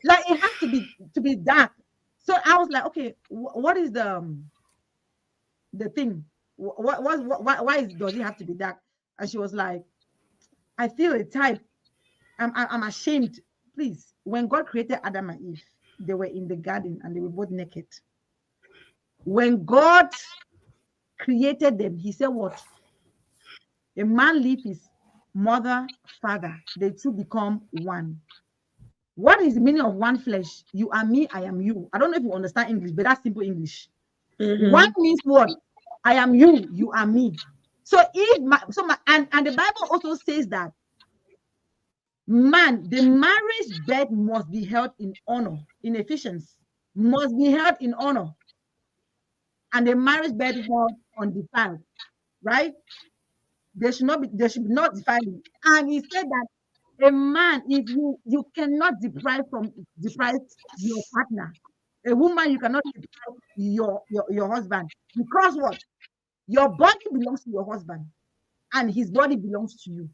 like it has to be dark. So I was like, okay, what is the thing? Why does it have to be dark? And she was like, I feel a type. I'm ashamed. Please, when God created Adam and Eve, they were in the garden and they were both naked. When God created them, he said what? A man leaves his mother, father, they two become one. What is the meaning of one flesh? You are me, I am you. I don't know if you understand English, but that's simple English. One means what? I am you, you are me. So and the Bible also says that the marriage bed must be held in honor. In Ephesians, must be held in honor. And the marriage bed held undefiled, right? They should not defile it. And he said that a man, if you cannot deprive your partner. A woman, you cannot deprive your husband. Because what? Your body belongs to your husband, and his body belongs to you.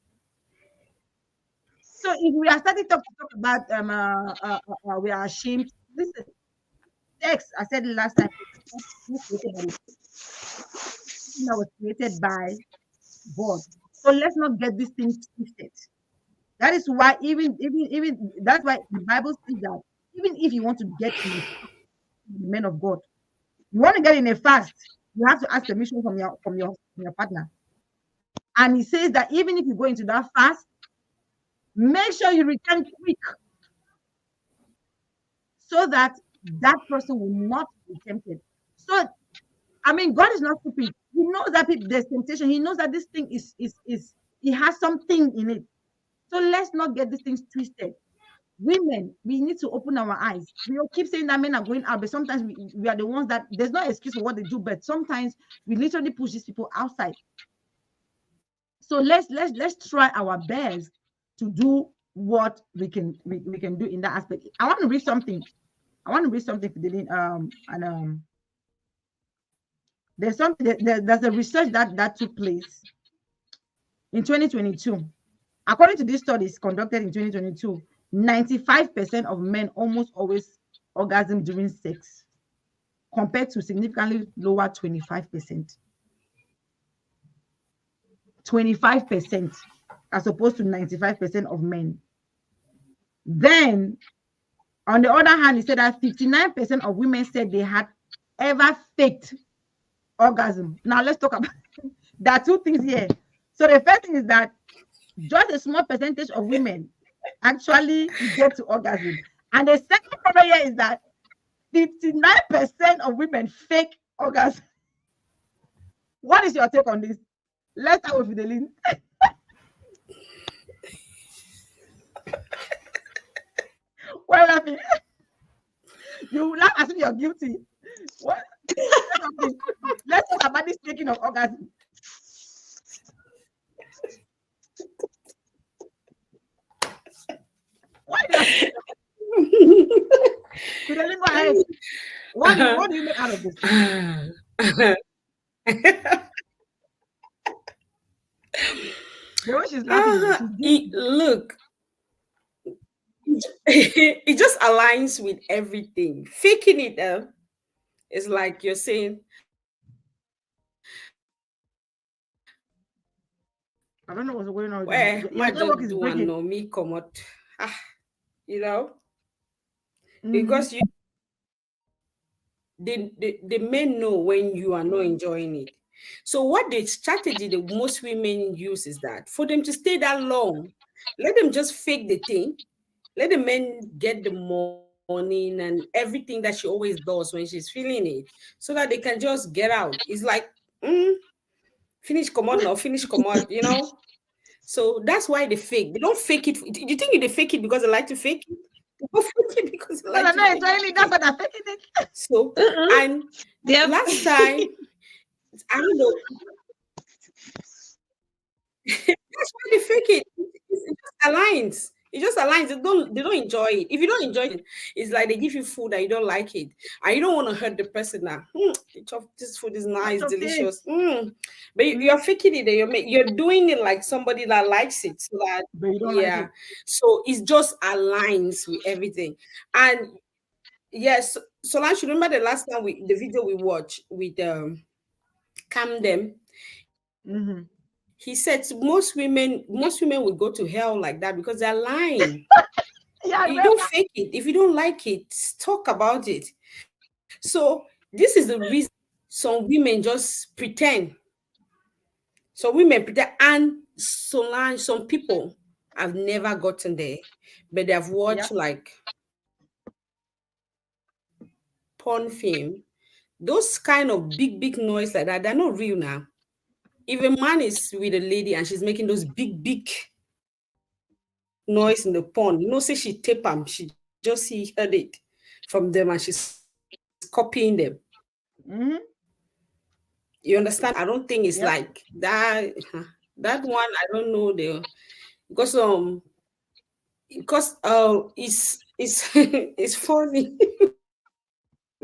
So if we are starting to talk about we are ashamed. Listen, sex, I said it last time, was created by God. So let's not get this thing twisted. That is why even that's why the Bible says that even if you want to get in the men of God, you want to get in a fast, you have to ask permission from your partner. And he says that even if you go into that fast, make sure you return quick so that that person will not be tempted. So, I mean, God is not stupid. He knows that there's temptation. He knows that this thing is it has something in it. So let's not get these things twisted. Women, we need to open our eyes. We all keep saying that men are going out, but sometimes we are the ones that there's no excuse for what they do, but sometimes we literally push these people outside. So let's try our best to do what we can do in that aspect. I want to read something. There's a research that took place in 2022. According to these studies conducted in 2022, 95% of men almost always orgasm during sex, compared to significantly lower 25%. 25% as opposed to 95% of men. Then, on the other hand, he said that 59% of women said they had ever faked orgasm. Now, let's talk about there are two things here. So the first thing is that just a small percentage of women actually get to orgasm. And the second problem here is that 59% of women fake orgasm. What is your take on this? Let's start with Fideline. Why are you laughing? You laugh as if you're guilty. What? Say something. Let's talk about this taking of orgasm. Why are you laughing? Fideline, go ahead. What do you make out of this? The way she's laughing, oh, she's guilty. Look, it just aligns with everything. Faking it is like you're saying, I don't know what's going on with where your, my your network just is do and breaking. know me come out. Ah, you know, Mm-hmm. because the men know when you are not enjoying it. So what the strategy that most women use is that for them to stay that long, let them just fake the thing. Let the men get the morning and everything that she always does when she's feeling it, so that they can just get out. It's like, mm, finish commode now, finish commode, you know. So that's why they fake. They don't fake it. Do you think they fake it because they like to fake it? They don't fake it because they Because like I'm to not fake enjoying it. That's it. what I'm faking it. So, Uh-uh. and Yep. last time, I don't know, that's why they fake it. It just aligns. It just aligns. They don't enjoy it. If you don't enjoy it, it's like they give you food and you don't like it. And you don't want to hurt the person now. This food is That's nice, okay. delicious. But you're Mm-hmm. faking it and you're doing it like somebody that likes it. So that, But you don't like yeah. it. So it just aligns with everything. And yes, Solange, you remember the last time the video we watched with Cam them? He Mm-hmm. said most women will go to hell like that because they're lying. You Yeah, I don't remember. fake it. If you don't like it, talk about it. So this is the reason some women just pretend. Some women pretend, and some people have never gotten there, but they have Yeah. watched like porn film. Those kind of big noise like that, they're not real now. If a man is with a lady and she's making those big noise in the pond, say she tape them, she just see heard it from them and she's copying them. Mm-hmm. You understand? I don't think it's like Yep. that. That one, I don't know the because it's it's funny.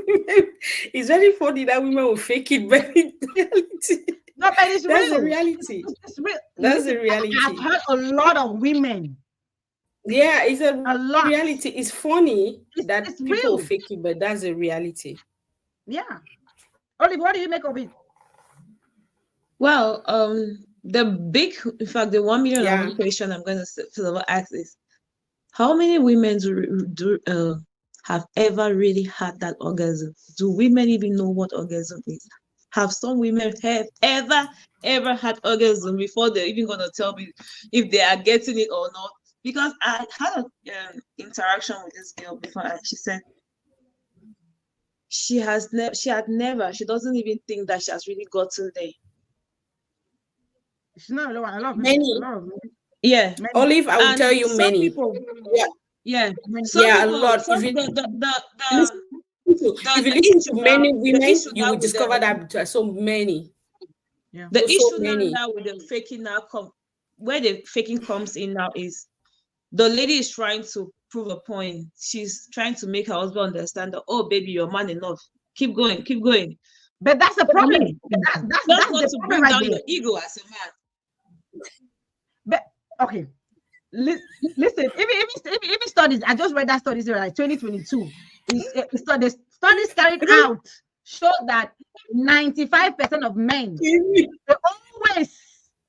It's very funny that women will fake it, but in reality, No, but that's it's the real. reality. It's real. That's the Listen, I've reality. heard a lot of women, Yeah, it's a a reality. lot. It's funny that people It's fake it, real. but that's the reality. Yeah. Olive, what do you make of it? Well, the big, in fact, the 1 million and Yeah. one question I'm going to ask is, how many women have ever really had that orgasm? Do women even know what orgasm is? Have some women have ever had orgasm before they're even gonna tell me if they are getting it or not? Because I had an interaction with this girl before, and she said she doesn't even think that she has really gotten there. She's not alone. A lot of people. A Many. lot of Yeah, many. Olive, I will tell and you some many. people, Yeah, yeah, Many. some yeah, a people, lot. some Listen to if you the listen to issue now, many the women, issue you now will with them, discover that there are so many. Yeah. the So issue many. now with the faking now where the faking comes in now is the lady is trying to prove a point. She's trying to make her husband understand that, oh baby, you're man enough. Keep going, keep going. But that's the I mean, problem. That's just that's not the to problem bring right down there. your ego as a man. But okay, listen. Even studies. I just read that studies here, like 2022. The studies carried out show that 95% of men, they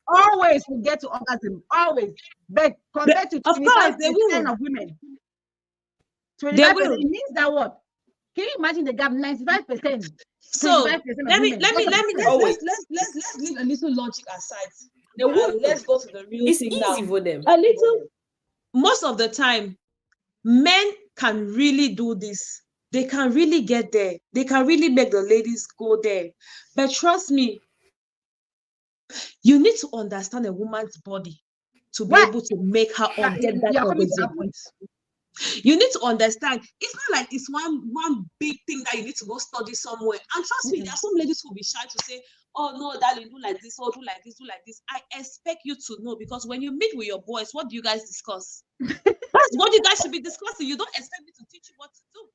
always will get to orgasm, always. But compared to Of course, they 25% will. of women, They 25%. will. It means that what? Can you imagine the gap? 95%, So 25% of let me women. let me Just like let me men. let's leave a little logic aside They will. and let's go to the real It's thing now. easy for them. A little, most of the time, men can really do this. They can really get there. They can really make the ladies go there. But trust me, You need to understand a woman's body to be What? able to make her get that You're coming to orgasm. that point. You need to understand. It's not like it's one big thing that you need to go study somewhere. And trust me, there are some ladies who will be shy to say, "Oh no, darling, do like this, or do like this, do like this." I expect you to know, because when you meet with your boys, what do you guys discuss? That's what you guys should be discussing. You don't expect me to teach you what to do.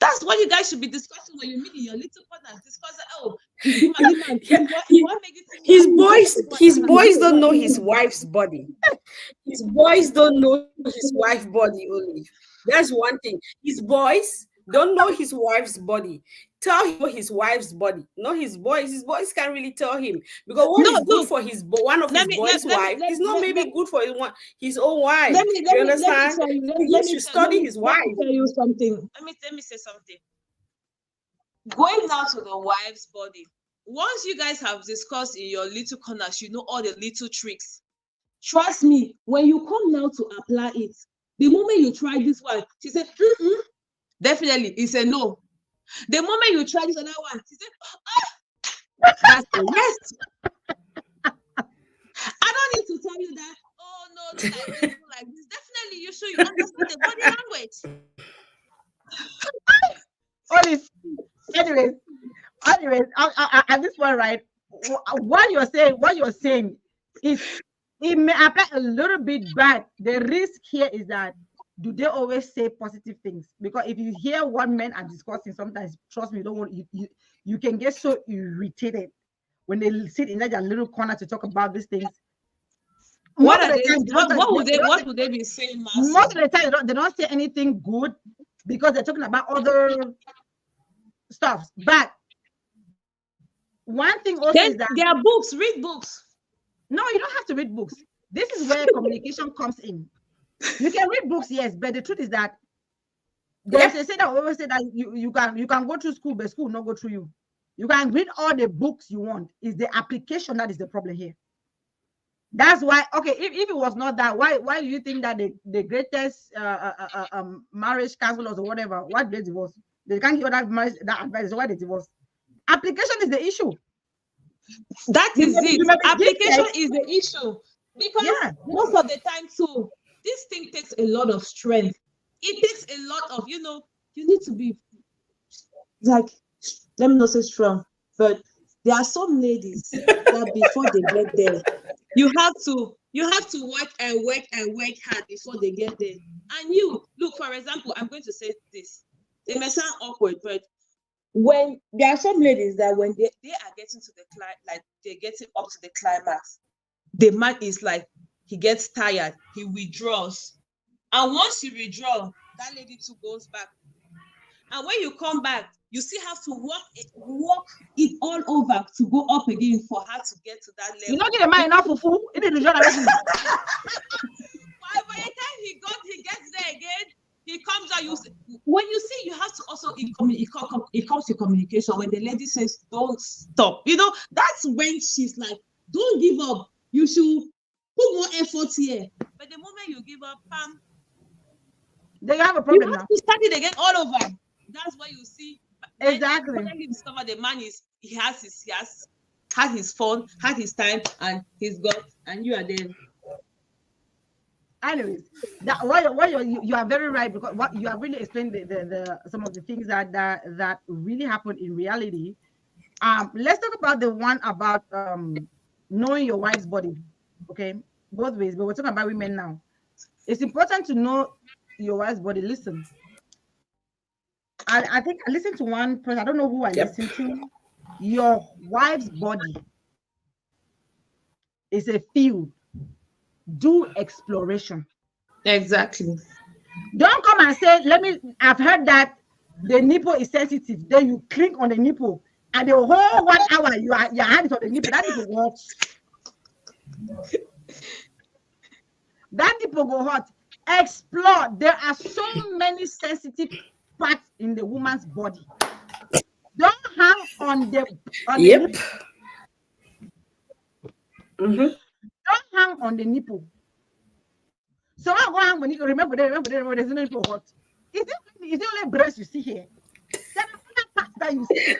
That's what you guys should be discussing when you meet in your little partners. Discussing, oh, you want Yeah, make his boys don't know his wife's body. His boys don't know his wife's body only. That's one thing. His boys don't know his wife's body. Tell him his wife's body, not his boys. His boys can't really tell him, because what No, is good look. for one of his boys' wife is not maybe good for his own wife. You understand? He should study his wife. Let me tell you something. Let me say something. Going now to the wife's body. Once you guys have discussed in your little corners, you know all the little tricks. Trust me, when you come now to apply it, the moment you try this one, she said, definitely, it's a no. The moment you try this other one, she said, that's a yes. I don't need to tell you that, oh no, do like this, do like this. Definitely, you should understand the body language. Anyways, at this point, right? What you're saying is, it may apply a little bit, but the risk here is that, do they always say positive things? Because if you hear what men are discussing, sometimes, trust me, you don't want you can get so irritated when they sit in that little corner to talk about these things. What are they? What would they be saying? Most of the time, they don't say anything good, because they're talking about other stuff. But one thing also then is that there are books. Read books. no, you don't have to read books. This is where communication comes in. You can read books, yes, but the truth is that there's a say that always say that you can go through school, but school will not go through you. You can read all the books you want. It's the application that is the problem here. That's why, okay, if it was not that, why do you think that the greatest marriage counselors or whatever, what they divorce? They can't give that marriage, that advice. So why they divorce? Application is the issue. That is it. Application is the issue, because most of the time too, this thing takes a lot of strength. It takes a lot of, you need to be like, let me not say strong, but there are some ladies that before they get there, you have to work and work and work hard before they get there. And you look, for example, I'm going to say this. It may sound awkward, but when there are some ladies that when they are getting to the like they're getting up to the climax, the man is like, he gets tired, he withdraws, and once you withdraw, that lady too goes back. And when you come back, you still have to walk it all over to go up again for her to get to that level. You not get a man enough for food. It is the by the time he gets there again, he comes out. When you see, you have to also it comes to communication. When the lady says, "Don't stop," that's when she's like, "Don't give up. You should put more effort here." But the moment you give up, bam, they have a problem. You have to start it again all over. That's why you see exactly. When you discover the man he has had his fun, had his time, and he's got, and you are there. Anyways, you are very right, because what you have really explained the some of the things that really happen in reality. Let's talk about the one about knowing your wife's body. Okay, both ways, but we're talking about women now. It's important to know your wife's body. Listen, I think I listened to one person. I don't know who I listened to. Your wife's body is a field. Do exploration. Exactly. Don't come and say, I've heard that the nipple is sensitive. Then you click on the nipple, and the whole 1 hour your hand is on the nipple. That nipple go hot. That nipple go hot. Explore. There are so many sensitive parts in the woman's body. Don't hang on the nipple. Don't hang on the nipple. So I go hang when you remember there's no nipple hot. Is it only breast you see here? There are other parts that you see.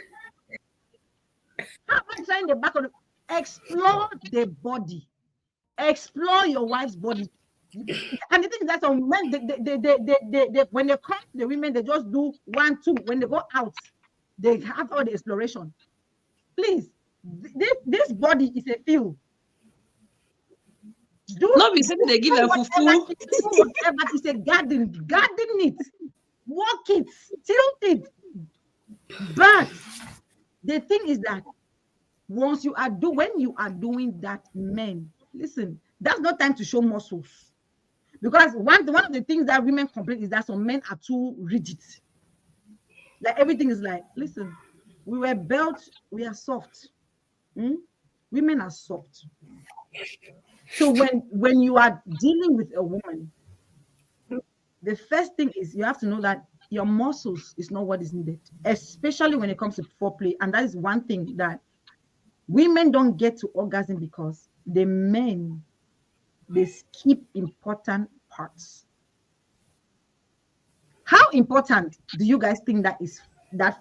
How am I trying the back of the explore the body? Explore your wife's body. And the thing is that some men, when they come to the women, they just do 1, 2. When they go out, they have all the exploration. Please, this body is a field. No, we say they give a whatever, fufu. whatever is a garden. Garden it, walk it, tilt it. But the thing is that when you are doing that, men, listen, that's not time to show muscles. Because one of the things that women complain is that some men are too rigid. Like everything is like, listen, we were built, we are soft. Women are soft. So when you are dealing with a woman, the first thing is you have to know that your muscles is not what is needed, especially when it comes to foreplay. And that is one thing that women don't get to orgasm because the men, they skip important parts. How important do you guys think that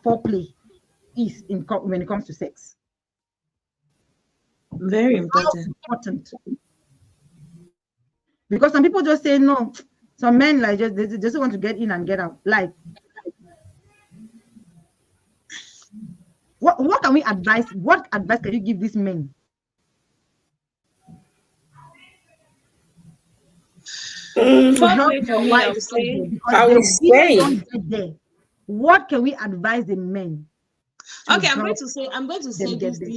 foreplay is when it comes to sex? Very How important. important? Because some people just say no. Some men like they just want to get in and get out. Like, what can we advise? What advice can you give these men? To help Foreplay for their me, I wives would get say. there, because I the would women say, don't get there. What can we advise the men to Okay, help I'm going to say them get there?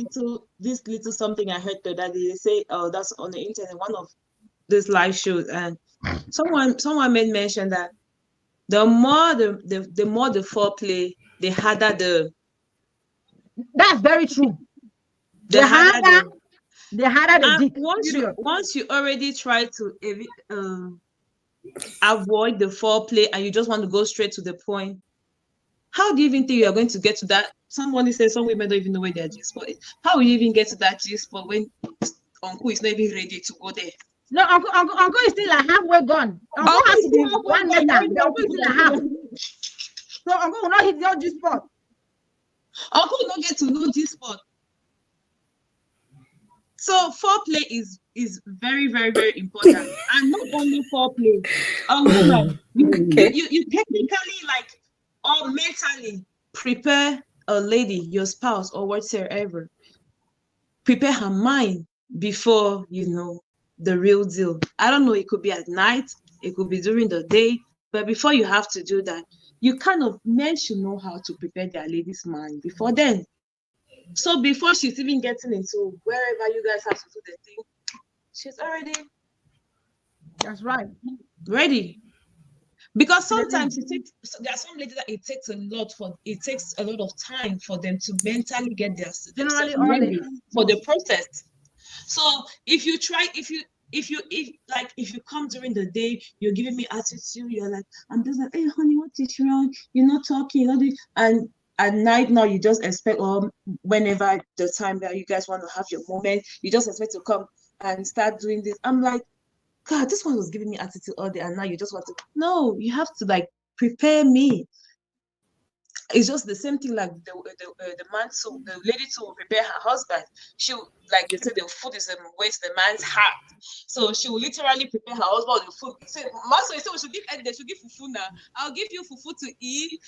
this little something I heard the other day. They say, oh, that's on the internet, one of these live shows, and someone made mention that the more the more the foreplay, the harder That's very true. the The harder harder, the harder the and dick. Period. once you already try to avoid the foreplay and you just want to go straight to the point, how do you even think you are going to get to that? Somebody says some women don't even know where their G spot is. How will you even get to that G spot when uncle is not even ready to go there? No, uncle is still like halfway gone. Uncle Uncle has is to be still halfway 1 meter. gone. The uncle is still like half. So uncle will not hit your G spot. Uncle will not get to know G spot. So foreplay is very, very, very important. And not only foreplay, a woman, you technically like or mentally prepare a lady, your spouse or whatsoever. Prepare her mind before the real deal. I don't know, it could be at night, it could be during the day, but before you have to do that, you kind of men should know how to prepare their lady's mind before then. So before she's even getting into wherever you guys have to do the thing, she's already That's right. ready. Because sometimes there are some ladies that it takes a lot of time for them to mentally get themselves Generally, all ready ladies. for the process. So if you come during the day, you're giving me attitude, you're like, I'm just like, hey honey, what is wrong? You're not talking, and at night now you just expect, or whenever the time that you guys want to have your moment, you just expect to come and start doing this. I'm like, God, this one was giving me attitude all day, and now you just want to. No, you have to like prepare me. It's just the same thing like the man, so the lady to prepare her husband. She like they say the food is weighs the man's heart. So she will literally prepare her husband the food. Say, Master, you say we should give they should give fufu now. I'll give you fufu to eat.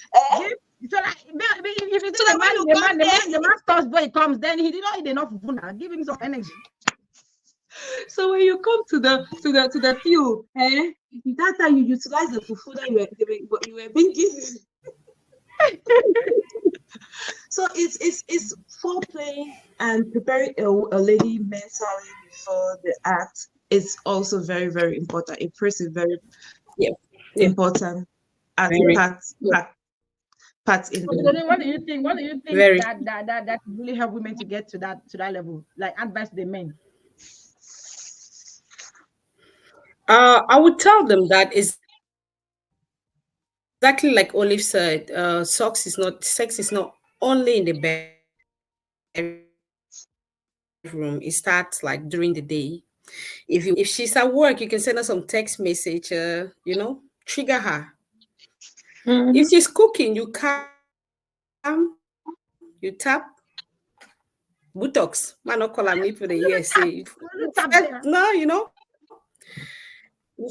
So like, if you So see that when you come there, the man starts boy comes, then he did not eat enough food now. Give him some energy. so when you come to the field, that time you utilize the fufu that you were being given. So it's foreplay and preparing a lady mentally before the act is also very, very important. It plays a very yeah, important as very, part in So the then what do you think? What do you think very. that really help women to get to that level? Like advice to the men. I would tell them that exactly like Olive said. Sex is not only in the bedroom. It starts like during the day. If she's at work, you can send her some text message. Trigger her. If she's Mhm. cooking, you come, you tap, buttocks. Man, not call me for the A little year. tap, Say, a little tap there. no, you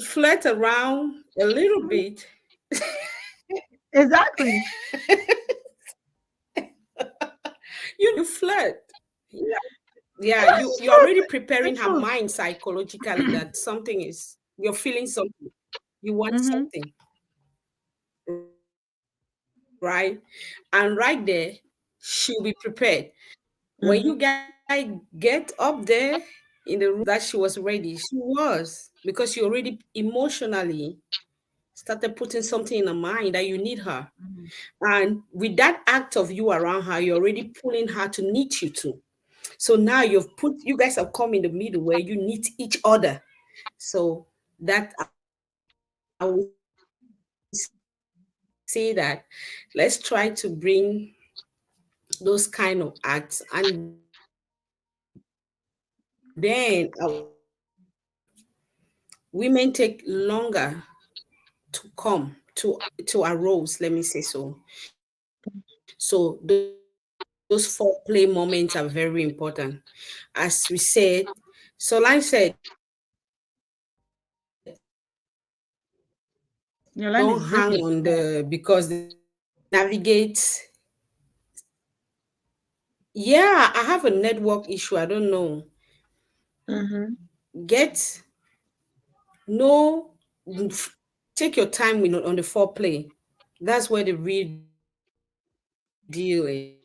flirt around a little Mhm. bit. Exactly. You flirt. Yeah, yeah. That's You're truth. already The preparing her truth. mind psychologically that something is you're feeling something. You want Mm-hmm. something, right? And right there, she'll be prepared. When you guys Mm-hmm. get up there in the room that she was ready, she was because you already emotionally started putting something in her mind that you need her. And with that act of you around her, you're already pulling her to need you too. So now you guys have come in the middle where you need each other. So that I would say that let's try to bring those kind of acts, and then women take longer to come to arouse, let me say so. So those foreplay moments are very important. As we said, Solange said, don't hang on because they navigate. Your line is breaking. Yeah, I have a network issue. I don't know. Mm-hmm. Get no, take your time on the foreplay. That's where the real deal is.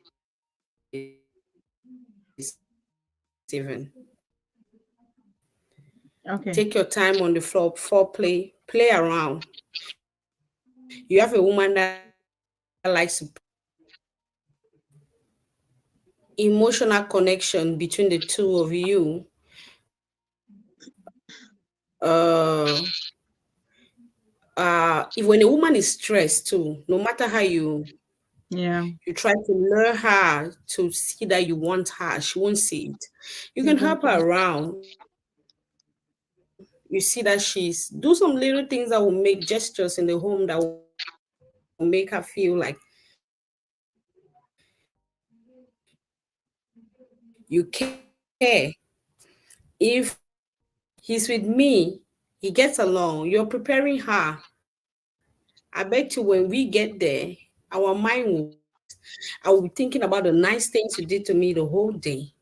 Take your time on the foreplay. Play around. Okay. You have a woman that likes to play. Emotional connection between the two of you. Uh, if when a woman is stressed too, no matter how Yeah. you try to lure her to see that you want her, she won't see it. You can help her Exactly. around. You see that she's do some little things that will make gestures in the home that will make her feel like you care. If he's with me, he gets along. You're preparing her. I bet you when we get there, our mind will be at peace. I will be thinking about the nice things you did to me the whole day.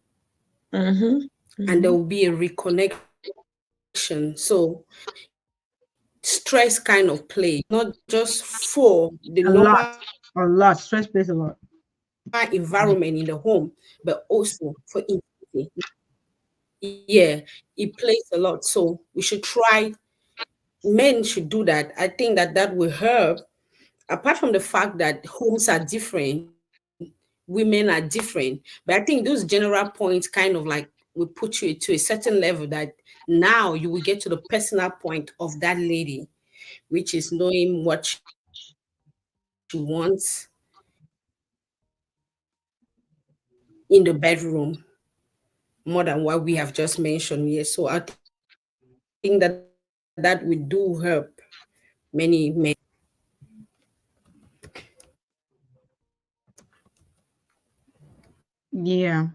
Mm-hmm. And there Mm-hmm. will be a reconnection. So stress kind of play, not just for the normal A lot. environment in the A home, lot. Stress plays a but lot. also for intimacy. Yeah, it plays a lot. So we should try, men should do that. I think that that will help. Apart from the fact that homes are different, women are different, but I think those general points kind of like will put you to a certain level that now you will get to the personal point of that lady, which is knowing what she wants in the bedroom more than what we have just mentioned here. So I think that that will do help many men. Yeah.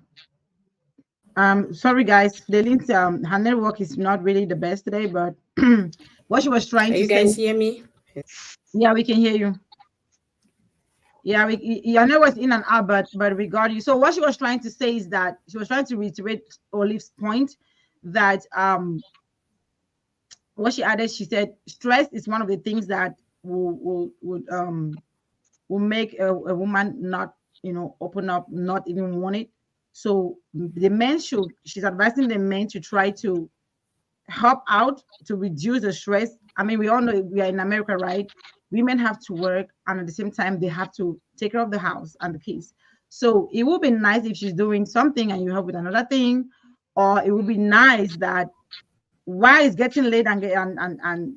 Sorry guys, Deline's her network is not really the best today, but what she was Can trying you to guys say, hear me? yeah, we can hear you. Yeah, your network was in and out, but we got you. So what she was trying to say is that she was trying to reiterate Olive's point that what she added, she said stress is one of the things that will make a woman not, open up, not even want it. So the men should, she's advising the men to try to help out to reduce the stress. I mean, we all know we are in America, right? Women have to work, and at the same time, they have to take care of the house and the kids. So it would be nice if she's doing something and you help with another thing, or it would be nice that while it's getting late and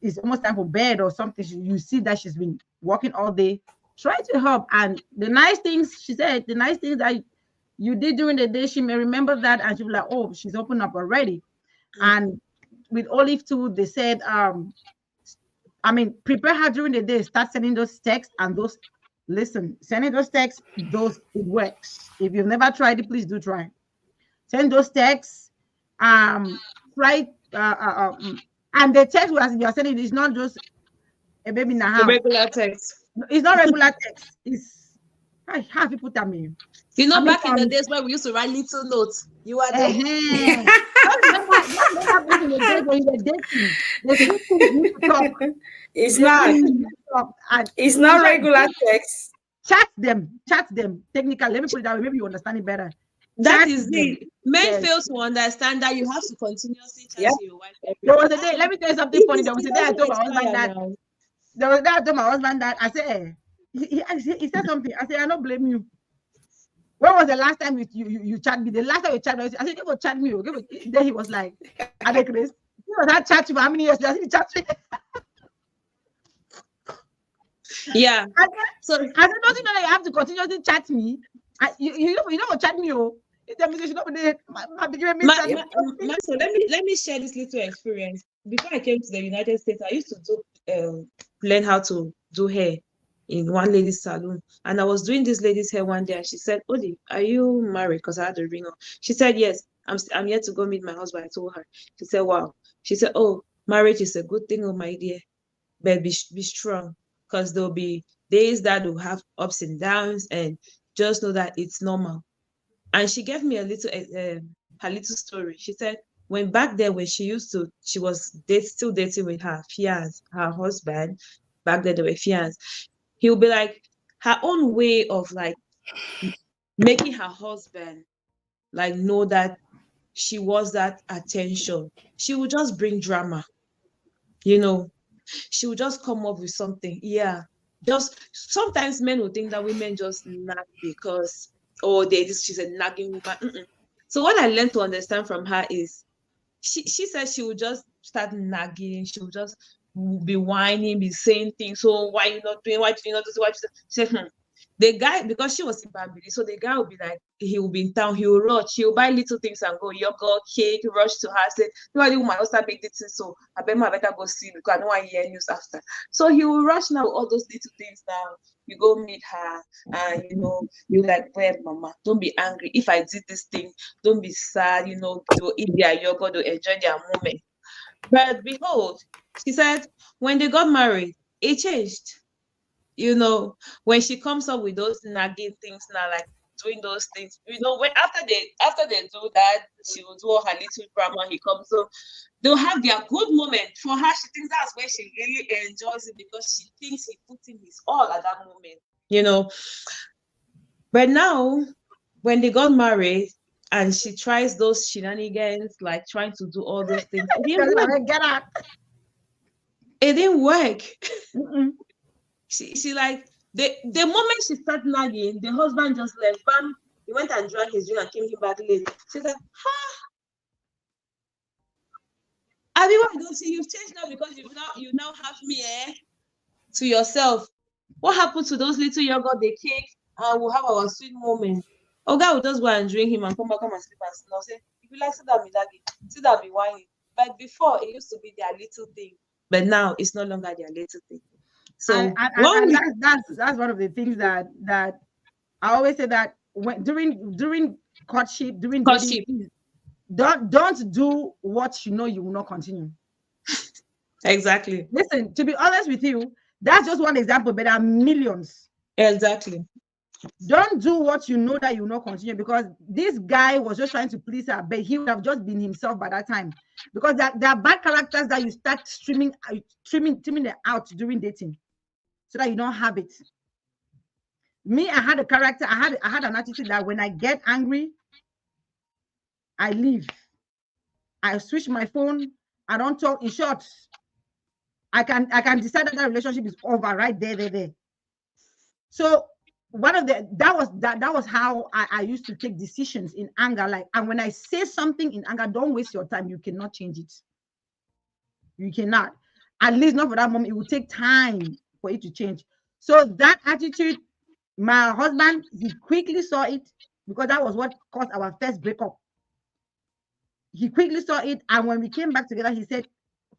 it's almost time for bed or something, you see that she's been working all day. Try to help. And the nice things she said, the nice things that you did during the day, she may remember that and she'll be like, oh, she's opened up already. And with Olive too, they said, I mean, prepare her during the day, start sending those texts and those Listen, sending those texts, those it works. If you've never tried it, please do try. Send those texts. Try and the text you are sending is not just a baby in the The house. regular text. It's not regular text. It's how people tell me. You I know, mean, back in the days when we used to write little notes, you are there. don't remember back in the days when you were dating. There's few things you need to talk. It's There's few not. things you need to talk. And It's you not just regular text. chat them. Chat them. Technically, let me put it that way. Maybe you understand it better. That Chat is them. it. Men Yes. fail to understand that you have to continuously chat Yep. to your wife every There day. was a day, let me tell you something If funny. There was it a day I doesn't told my husband expire that now. there was a day I told my husband that I said, he said something. I said, I don't blame you. When was the last time you chat me? The last time you chat me, I said, give a chat me. Then he was like, I think Chris. He was that chat you for how many years? I said, chat me. Yeah. I So said, don't you know that you have to continuously chat me? You don't chat me, oh. You tell me you should not be there. Giving me chat. Yep. so let me share this little experience. Before I came to the United States, I used to learn how to do hair in one lady's salon, and I was doing this lady's hair one day, and she said, "Odi, are you married?" Because I had a ring on. She said, "Yes, I'm yet to go meet my husband." I told her. She said, "Wow." She said, "Oh, marriage is a good thing, oh my dear, but be strong, because there'll be days that will have ups and downs, and just know that it's normal." And she gave me her little story. She said when back then when she was still dating with her fiance, her husband. Back then they were fiance. He'll be like her own way of like making her husband like know that she was that attention. She would just bring drama, you know. She would just come up with something. Yeah. Just sometimes men will think that women just nag because she's a nagging woman. Mm-mm. So what I learned to understand from her is she said she would just start nagging, she would just be whining, be saying things. So why you not doing? Why did you not do this? Why did you she said, The guy, because she was in Bambili, so the guy will be like, he will be in town, he will rush, he will buy little things and go, yogurt, cake, rush to her, say, no, the woman also make this thing, so I better go see because I don't want to hear news after. So he will rush now all those little things now. You go meet her, and you like, well, mama, don't be angry. If I did this thing, don't be sad, they'll eat their yogurt, they'll enjoy their moment. But behold, she said, when they got married, it changed. When she comes up with those nagging things now, like doing those things, when after they do that, she will do all her little drama. He comes, so they'll have their good moment. For her, she thinks that's where she really enjoys it because she thinks he put in his all at that moment. But now, when they got married, and she tries those shenanigans, like trying to do all those things, it didn't work. Get out. It didn't work. Mm-mm. She like the moment she started nagging, the husband just left. Bam, he went and drank his drink and came back late. She's like, Abby, why don't see you've changed now because you now have me to yourself. What happened to those little yogurt, the cake, and we'll have our sweet moment? Oga will just go and drink him and come and sleep and snore. Say, if you like, sit down, be nagging, sit down, be whining. But before, it used to be their little thing. But now, it's no longer their little thing. So, And that's one of the things that I always say that when during courtship, during dating, courtship, don't do what you know you will not continue. exactly. Listen, to be honest with you, that's just one example, but there are millions. Exactly. Don't do what you know that you will not continue, because this guy was just trying to please her, but he would have just been himself by that time. Because there are bad characters that you start trimming them out during dating, so that you don't have it. Me, I had a character. I had an attitude that when I get angry, I leave. I switch my phone. I don't talk. In short, I can decide that relationship is over right there. So one of the that was how I used to take decisions in anger. Like, and when I say something in anger, don't waste your time. You cannot change it. You cannot. At least not for that moment. It will take time for it to change. So that attitude, my husband, he quickly saw it, because that was what caused our first breakup. He quickly saw it, and when we came back together, he said,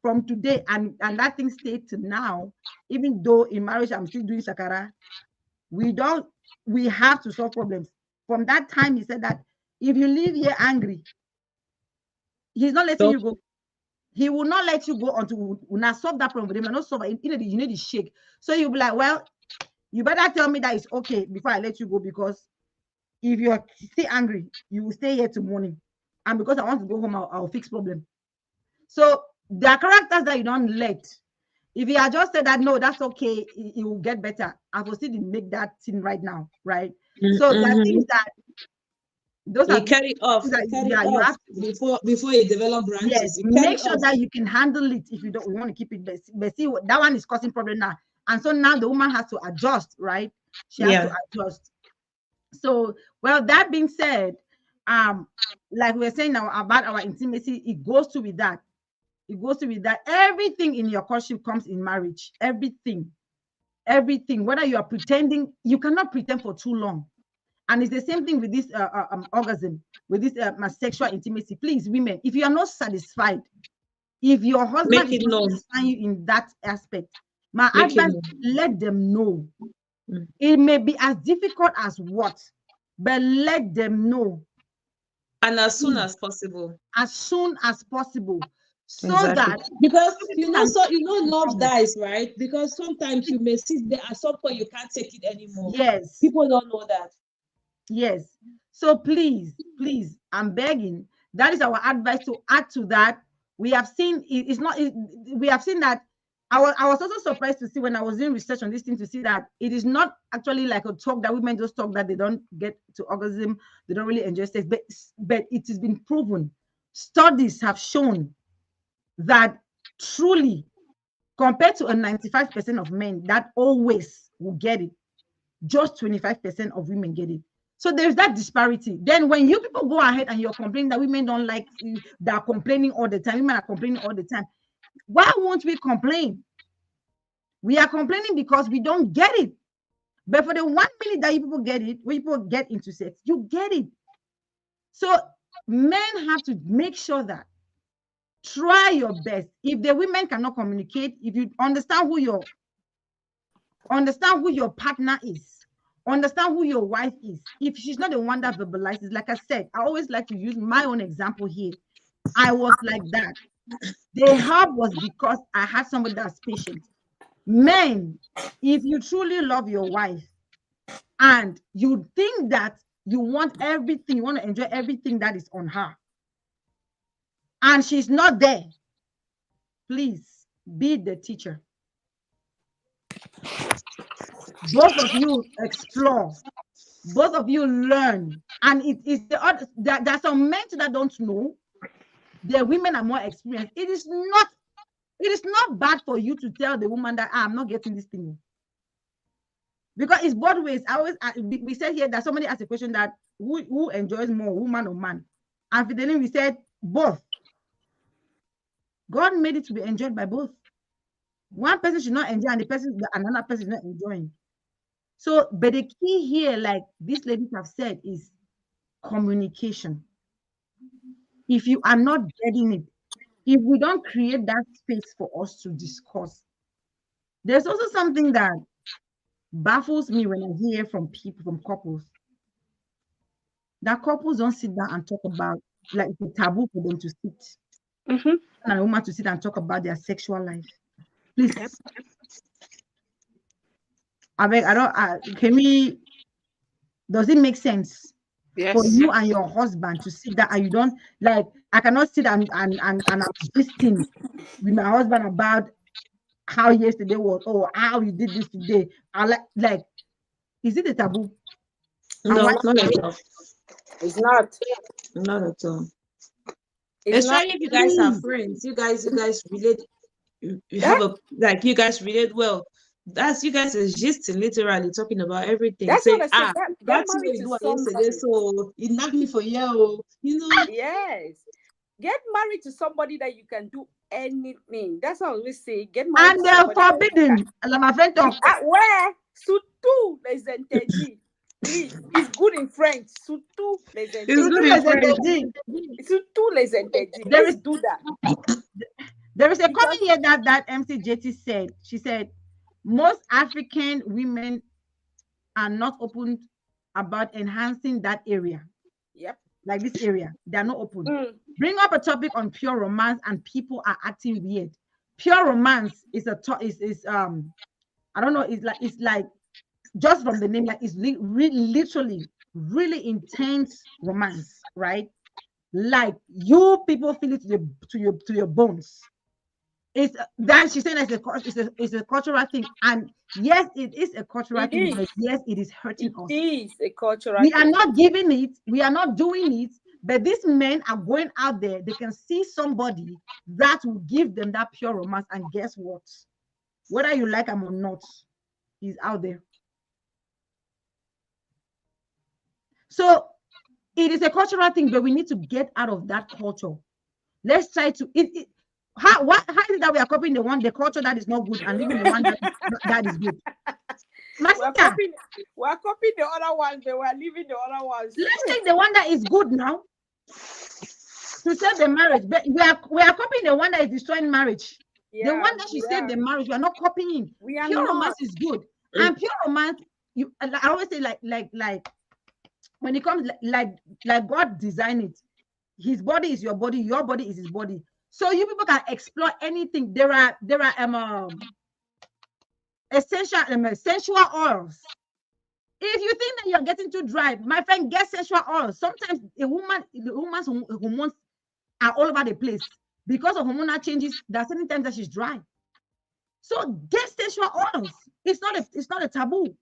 from today, and that thing stayed to now, even though in marriage I'm still doing shakara, We don't, we have to solve problems. From that time, he said that if you leave here angry, he's not letting Don't you go. He will not let you go until we not solve that problem with him. Not solve it. You need to shake. So you'll be like, well, you better tell me that it's okay before I let you go, because if you're still angry, you will stay here till morning. And because I want to go home, I'll fix problem. So there are characters that you don't let. If you had just said that, no, that's okay, it will get better, I will still make that thing right now, right? So there are things that those are You carry off. things that, You carry yeah, you off have to, before you develop yes, branches. You carry make sure off. that you can handle it. If you don't, we want to keep it, but see, that one is causing problem now, and so now the woman has to adjust, right? She has to Yeah. adjust. So, well, that being said, um, like we were saying now about our intimacy, it goes to with that. It goes to with that. Everything in your courtship comes in marriage. Everything. Whether you are pretending, you cannot pretend for too long. And it's the same thing with this orgasm, with this sexual intimacy. Please, women, if you are not satisfied, if your husband Make is it not known. satisfying you in that aspect, my Make it advice: known. let them know. Mm. It may be as difficult as what, but let them know And as soon as possible. as soon as possible, so Exactly. that Because everything can love problem. dies, right? Because sometimes you may sit there at some point you can't take it anymore. Yes, People don't know that. yes. So please, I'm begging. That is our advice. To add to that, we have seen it's not. We have seen that. I was also surprised to see when I was doing research on this thing, to see that it is not actually like a talk that women just talk that they don't get to orgasm, they don't really enjoy sex, but it has been proven. Studies have shown that truly, compared to a 95% of men that always will get it, just 25% of women get it. So there's that disparity. Then when you people go ahead and you're complaining that women don't like you, they are complaining all the time, women are complaining all the time. Why won't we complain? We are complaining because we don't get it. But for the 1 minute that you people get it, when people get into sex, you get it. So men have to make sure that, try your best. If the women cannot communicate, if you understand who your partner is, understand who your wife is. If she's not the one that verbalizes, like I said, I always like to use my own example here. I was like that. The help was because I had somebody that's patient. Men, if you truly love your wife and you think that you want everything, you want to enjoy everything that is on her, and she's not there, please be the teacher. Both of you explore, both of you learn. And it is the other, there are some men that don't know. The women are more experienced. It is not bad for you to tell the woman that, I'm not getting this thing, because it's both ways. I always we said here that somebody asked a question that who enjoys more, woman or man, and Fidelin, we said both. God made it to be enjoyed by both. One person should not enjoy and another person is not enjoying. So, but the key here, like these ladies have said, is communication. If you are not getting it, if we don't create that space for us to discuss, there's also something that baffles me when I hear from people, from couples, that couples don't sit down and talk about, like it's a taboo for them to sit, Mm-hmm. and a woman to sit and talk about their sexual life. Yep. Please, I beg, I don't, can we, does it make sense for Yes. you and your husband to sit down and you don't, like, I cannot sit and I'm gisting with my husband about how yesterday was, or how you did this today. I like, is it a taboo? And why? No, not at all. It's not. Not at all. It's not. Especially if you guys are Please. friends. You guys relate. You That, have a like. You guys relate well. That's you guys is just literally talking about everything. that's what Say, I said. Get that thing married you to do yesterday, somebody. so it knocked me for you. You know. Yes. Get married to somebody that you can do anything. That's what I always say. Get married And to they're somebody that you can. forbidden. Like my friend talk. Where? Surtout les interdits. Please. It's good in French. Surtout les It's So good do interdits. in les French. interdits. Surtout les interdits. There Let's is do that. there is a Because comment here that MCJT said. She said most African women are not open about enhancing that area. Yep. Like this area, they are not open. Mm. Bring up a topic on pure romance, and people are acting weird. Pure romance is I don't know. It's like just from the name, like it's literally really intense romance, right? Like you people feel it to your bones. It's that she's saying that it's a cultural thing, and yes, it is a cultural It thing, is. but yes, it is hurting It us. is a cultural We are thing. not giving it, we are not doing it, but these men are going out there. They can see somebody that will give them that pure romance, and guess what? Whether you like him or not, he's out there. So it is a cultural thing, but we need to get out of that culture. Let's try to how is it that we are copying the culture that is not good and leaving the one that is good? My We're sister, copying we're copying the other ones, but we're leaving the other ones. let's take the one that is good now to save the marriage. But we are copying the one that is destroying marriage. The Yeah, one that should we save are. the marriage, we are not copying. We are Pure not. romance is good, and pure romance. I always say like when it comes like God designed it. His body is your body is his body. So you people can explore anything. There are essential sensual oils. If you think that you're getting too dry, my friend, get sensual oils. Sometimes the woman's hormones are all over the place because of hormonal changes. There are certain times that she's dry. So get sensual oils. It's not a taboo.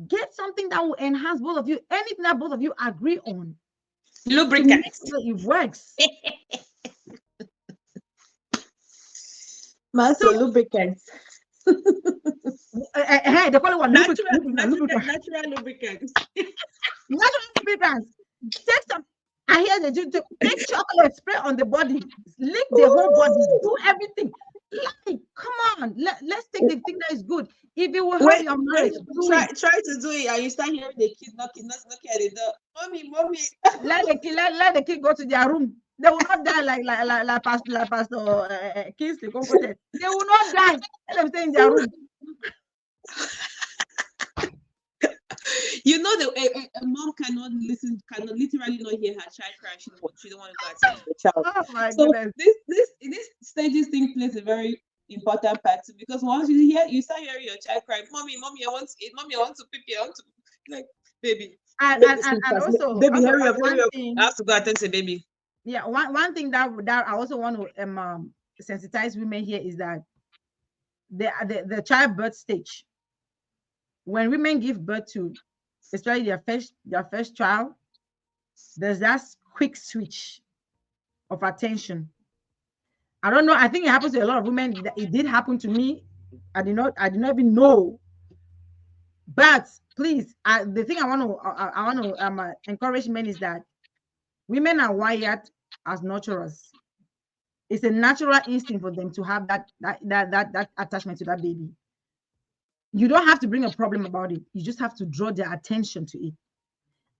Get something that will enhance both of you. Anything that both of you agree on to make Lubricants. sure it works. Master So lubricants. they call it what Natural lubricants. natural lubricants. Take some. I hear they do take chocolate, spray on the body, lick the whole body, do everything. Like, come on, let's take the thing that is good. If it will help Wait, your wait. marriage, do Try it. to do it, and you start hearing the kid knocking at the door. Mommy. Let the kid go to their room. They will not die like Pastor Kingsley comforted. They will not die. Let them stay in their room. You know a mom cannot literally not hear her child cry. She don't want to go attend to the child. Oh my So goodness. this stages thing plays a very important part too, because once you start hearing your child cry, mommy, I want to eat, mommy, I want to pee, I want to, like, baby, And make and, this and, move and fast. also Baby, also hurry one, up, hurry one up. I thing, have to go attend to baby. yeah, one thing that I also want to sensitize women here is that the childbirth stage, when women give birth to, especially their first child, there's that quick switch of attention. I don't know. I think it happens to a lot of women. It did happen to me. I did not even know. But please, the thing I want to encourage men is that women are wired as nurturers. It's a natural instinct for them to have that attachment to that baby. You don't have to bring a problem about it. You just have to draw their attention to it.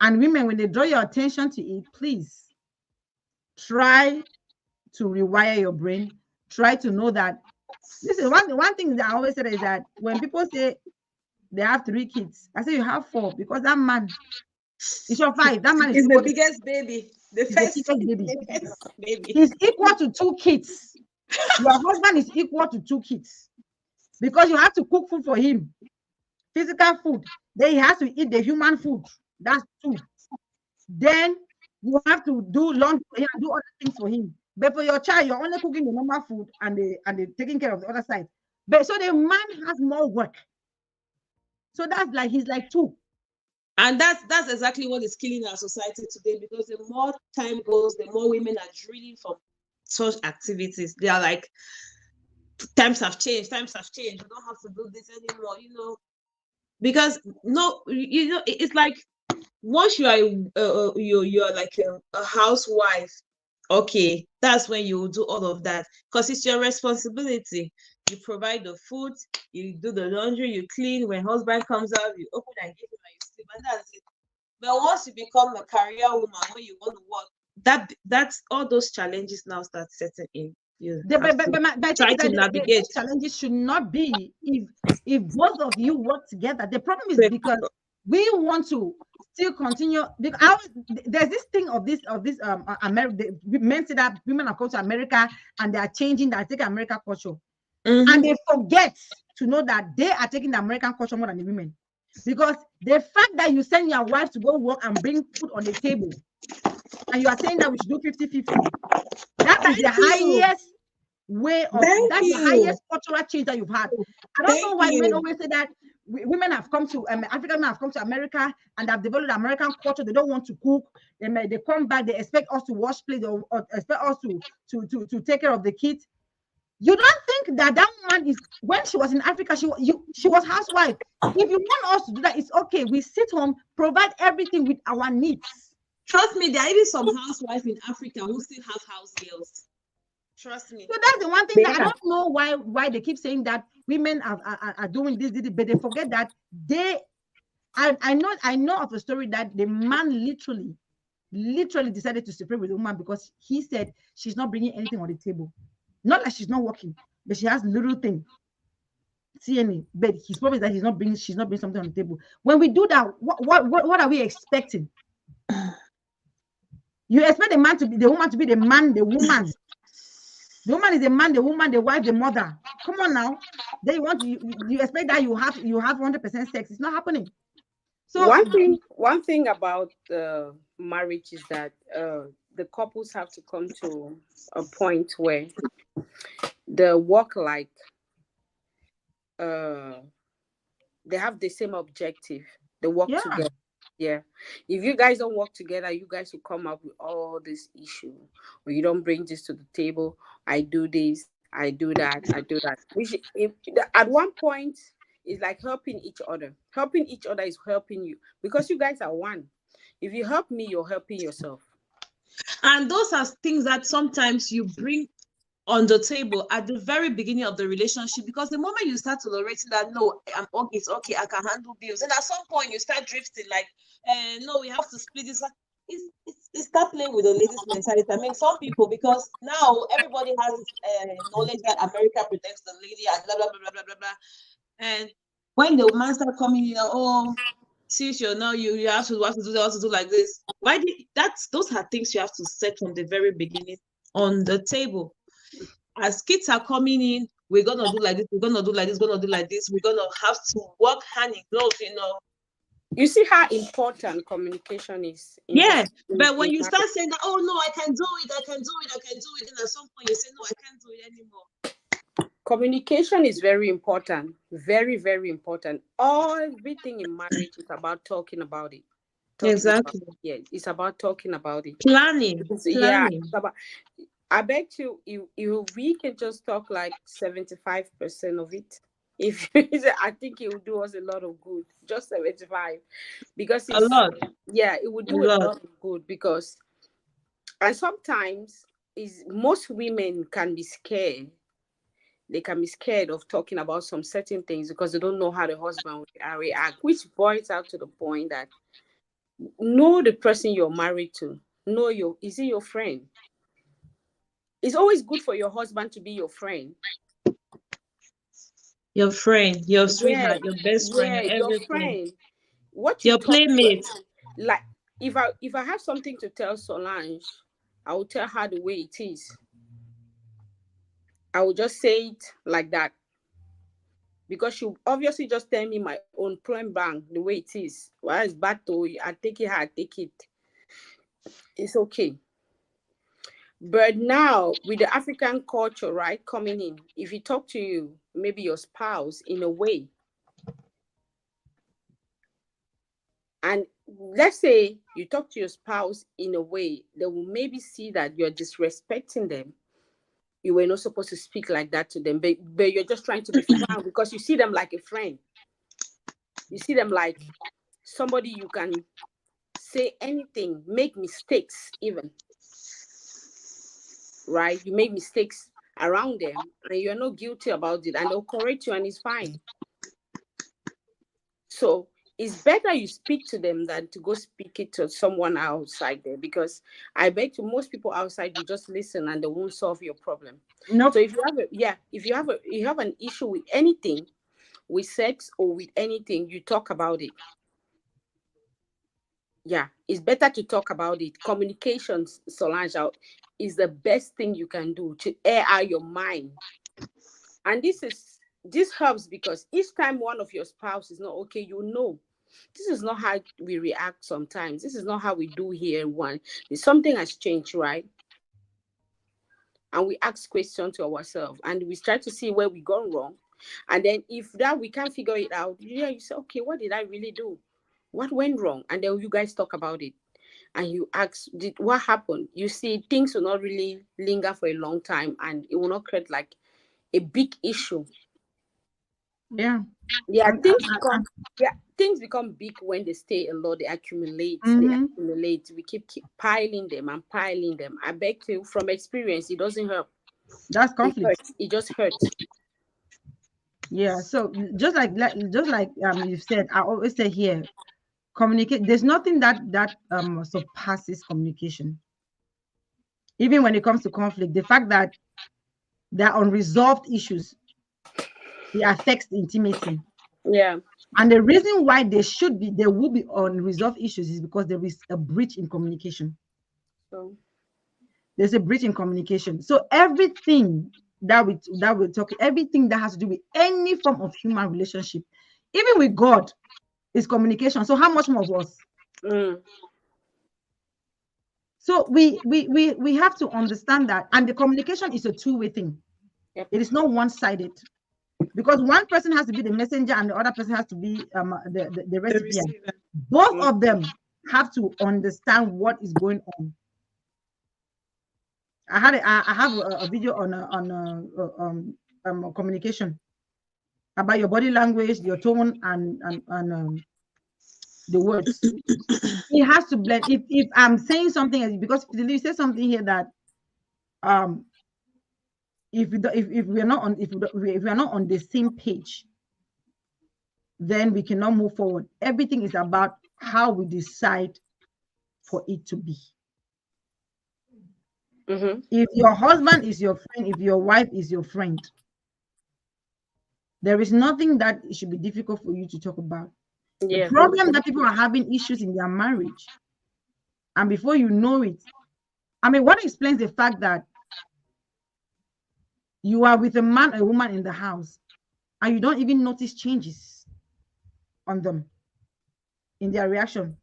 And women, when they draw your attention to it, please try to rewire your brain. Try to know that. Listen, one thing that I always say is that when people say they have 3 kids, I say you have 4, because that man is your 5. That man is It's the equal to biggest baby, the is the first, biggest baby. the first baby. He's equal to 2 kids. Your husband is equal to 2 kids, because you have to cook food for him, physical food. Then he has to eat the human food. That's 2. Then you have to do laundry for him and do other things for him. But for your child, you're only cooking the normal food and the taking care of the other side. But so the man has more work. So that's like he's like 2. And that's exactly what is killing our society today, because the more time goes, the more women are drilling from such activities. They are like, times have changed, we don't have to do this anymore. Because no, it's like, once you are you're like a housewife, okay, that's when you do all of that, because it's your responsibility. You provide the food, you do the laundry, you clean. When husband comes out, you open and give him and you sleep, and that's it. But once you become a career woman, when you want to work, that's all those challenges now start setting in. You The, have but to my thing try is to that navigate. these challenges should not be if both of you work together. The problem is because we want to still continue. Because there's this thing of this America. Men say that women are come to America and they are changing. They are taking American culture, and they forget to know that they are taking the American culture more than the women. Because the fact that you send your wife to go work and bring food on the table, and you are saying that we should do 50-50, that is the Thank you. highest way of Thank that's the you. highest cultural change that you've had. I don't Thank know why men you. always say that women have come to African men have come to America and have developed American culture. They don't want to cook. They come back. They expect us to wash plates or expect us to take care of the kids. You don't think that that woman is when she was in Africa, she was housewife. If you want us to do that, it's okay. We sit home, provide everything with our needs. Trust me, there are even some housewives in Africa who still have house girls. Trust me. So that's the one thing that I Yeah. don't know why they keep saying that women are doing this, but they forget that they. I know of a story that the man literally decided to separate with the woman because he said she's not bringing anything on the table. Not that she's not working, but she has little thing. See any, but his problem is that she's not bringing something on the table. When we do that, what are we expecting? You expect the man to be the woman to be the man, the woman. The woman is the man, the woman, the wife, the mother. Come on now. Then you expect that you have 100% sex. It's not happening. So One thing about marriage is that the couples have to come to a point where the work like uh they have the same objective. They work yeah, together. Yeah. If you guys don't work together, you guys will come up with all this issue. Or you don't bring this to the table. I do this, I do that, I do that. Which at one point is like helping each other. Helping each other is helping you because you guys are one. If you help me, you're helping yourself. And those are things that sometimes you bring on the table at the very beginning of the relationship, because the moment you start tolerating that, no, it's okay, I can handle bills, and at some point you start drifting like, no, we have to split this. It's start playing with the ladies' mentality. I mean, some people, because now everybody has knowledge that America protects the lady and blah blah blah blah blah blah blah. And when the man start coming in, oh, since you're now you have to do like this. Those are things you have to set from the very beginning on the table. As kids are coming in, we're gonna do like this, we're gonna do like this, we're gonna do like this, we're gonna have to work hand in glove, You see how important communication is in Yeah, this but when in you start marriage. saying that, oh no, I can do it, I can do it, I can do it, and at some point you say, no, I can't do it anymore. Communication is very important. Very, very important. Everything in marriage is about talking about it. Talking about Exactly. it. Yeah, it's about talking about it. Planning, Yeah, planning. it's about. I bet you we can just talk like 75% of it. If I think it would do us a lot of good. Just 75, because A lot, yeah, it would a do a lot. lot of good because and sometimes is most women can be scared. They can be scared of talking about some certain things because they don't know how the husband will react, which boils out to the point that know the person you're married to. Know is he your friend? It's always good for your husband to be your friend. Your friend, your Yeah, sweetheart, your best friend, yeah, your your everything, friend. What you your talk to, playmate. like if I have something to tell Solange, I will tell her the way it is. I will just say it like that because she obviously just tell me my own plan bank the way it is. Why is bad to I take it how I take it. It's okay. But now with the African culture, right, coming in, if you talk to you, maybe your spouse in a way, and let's say you talk to your spouse in a way, they will maybe see that you're disrespecting them. You were not supposed to speak like that to them, but you're just trying to be fun because you see them like a friend. You see them like somebody you can say anything, make mistakes even, right? You make mistakes around them and you're not guilty about it and they'll correct you and it's fine. So it's better you speak to them than to go speak it to someone outside there, because I bet you most people outside will just listen and they won't solve your problem. So Nope. if you have you have an issue with anything, with sex or with anything, you talk about it. Yeah, it's better to talk about it. Communications, Solange, out is the best thing you can do to air out your mind. And this helps because each time one of your spouse is not okay, you know this is not how we react sometimes. This is not how we do here. One, something has changed, right? And we ask questions to ourselves and we try to see where we gone wrong. And then if that we can't figure it out, yeah, you say, okay, what did I really do? What went wrong? And then you guys talk about it. And you ask, did what happened? You see, things will not really linger for a long time and it will not create like a big issue. Yeah. Yeah, And, things become things become big when they stay a lot. They accumulate. They mm-hmm. accumulate. We keep piling them and piling them. I beg to, from experience, it doesn't help. That's It conflict. hurts. It just hurts. Yeah. So just like you've said, I always say here, communicate. There's nothing that surpasses communication. Even when it comes to conflict, the fact that there are unresolved issues, it affects intimacy. Yeah. And the reason why there will be unresolved issues is because there is a breach in communication. So. There's a breach in communication. So everything that we're talking, everything that has to do with any form of human relationship, even with God, is communication. So how much more of us? Mm. So we have to understand that, and the communication is a two-way thing. Yep. It is not one-sided. Because one person has to be the messenger and the other person has to be the The recipient. receiver. Both Mm. of them have to understand what is going on. I have a video on communication about your body language, your tone, and the words. It has to blend. If I'm saying something, because you say something here that um if we are not on if we are not on the same page, then we cannot move forward. Everything is about how we decide for it to be. Mm-hmm. If your husband is your friend, if your wife is your friend, there is nothing that it should be difficult for you to talk about. The Yeah. problem that people are having issues in their marriage, and before you know it, I mean, what explains the fact that you are with a man or a woman in the house and you don't even notice changes on them in their reaction?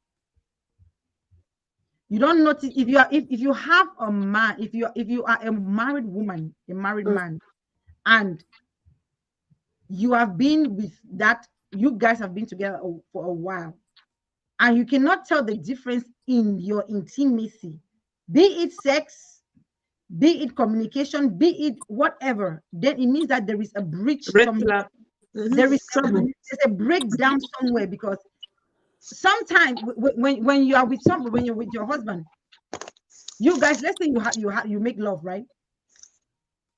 You don't notice if you have a man, if you are a married woman, a married Mm. man, and you have been with that, you guys have been together for a while, and you cannot tell the difference in your intimacy, be it sex, be it communication, be it whatever, then it means that there is a breach Red somewhere. flag. There is Trouble. there's a breakdown somewhere, because sometimes when you are with somebody, when you're with your husband, you guys, let's say you make love, right?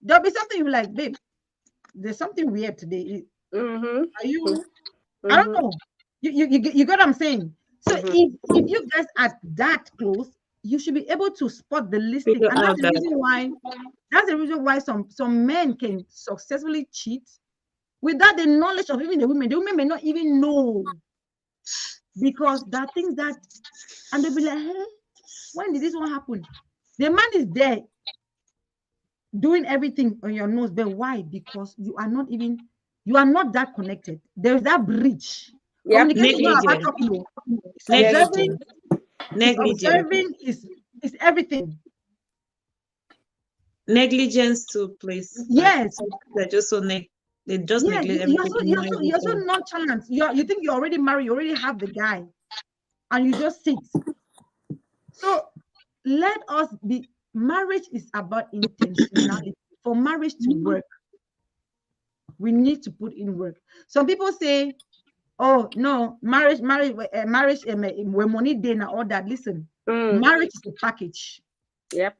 There'll be something you like, babe. There's something weird today. Mm-hmm. Are you? I don't Mm-hmm. know. You get what I'm saying? So Mm-hmm. if you guys are that close, you should be able to spot the listing, Figure and out that. that's the reason why some men can successfully cheat without the knowledge of even the women. The women may not even know, because there are things that, and they'll be like, hey, when did this one happen? The man is there doing everything on your nose, but why? Because you are not that connected. There's that bridge. Yep. Communication is not about Negligence. talking. Oh. It's Yes. observing. Negligence. It's Negligence. observing. Is everything. Negligence to place. Like Yes. they're just so they just Yeah. neglect You're everything so in you're so mind you're so before. nonchalant. You think you're already married. You already have the guy, and you just sit. So let us be. Marriage is about intentionality. For marriage to work, we need to put in work. Some people say, oh no, marriage, when money day and all that. Listen, Mm. marriage is a package. Yep.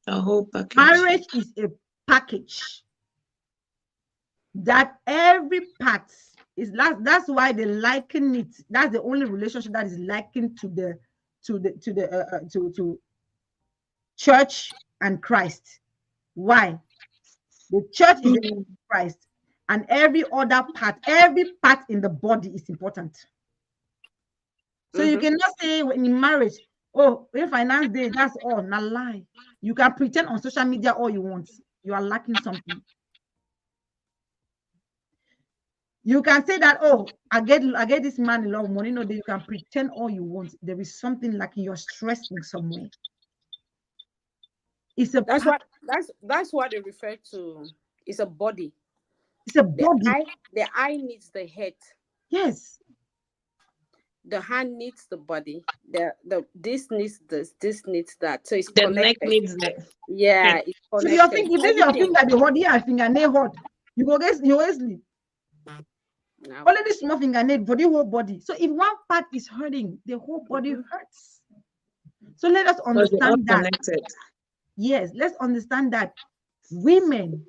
A whole package. Marriage is a package that every part That's why they liken it. That's the only relationship that is likened to to church and Christ. Why? The church is the Mm. Christ, and every part in the body is important. So you cannot say in marriage, oh, in finance day, that's all. Not lie. You can pretend on social media all you want. You are lacking something. You can say that, oh, I get this man a lot of money. No, that you can pretend all you want. There is something lacking. You're stressing somewhere. It's a That's part. what that's what they refer to. It's a body. It's a The body. eye needs the head. Yes. The hand needs the body. The this needs this needs that. So it's The neck connected. needs the Yeah, head. it's So your connected. finger, if this your Everything. finger, the hot, yeah, fingernail hot. You always sleep. No. Only this small fingernail for the whole body. So if one part is hurting, the whole body hurts. So let us Because they're all understand that. connected. Yes, let's understand that women,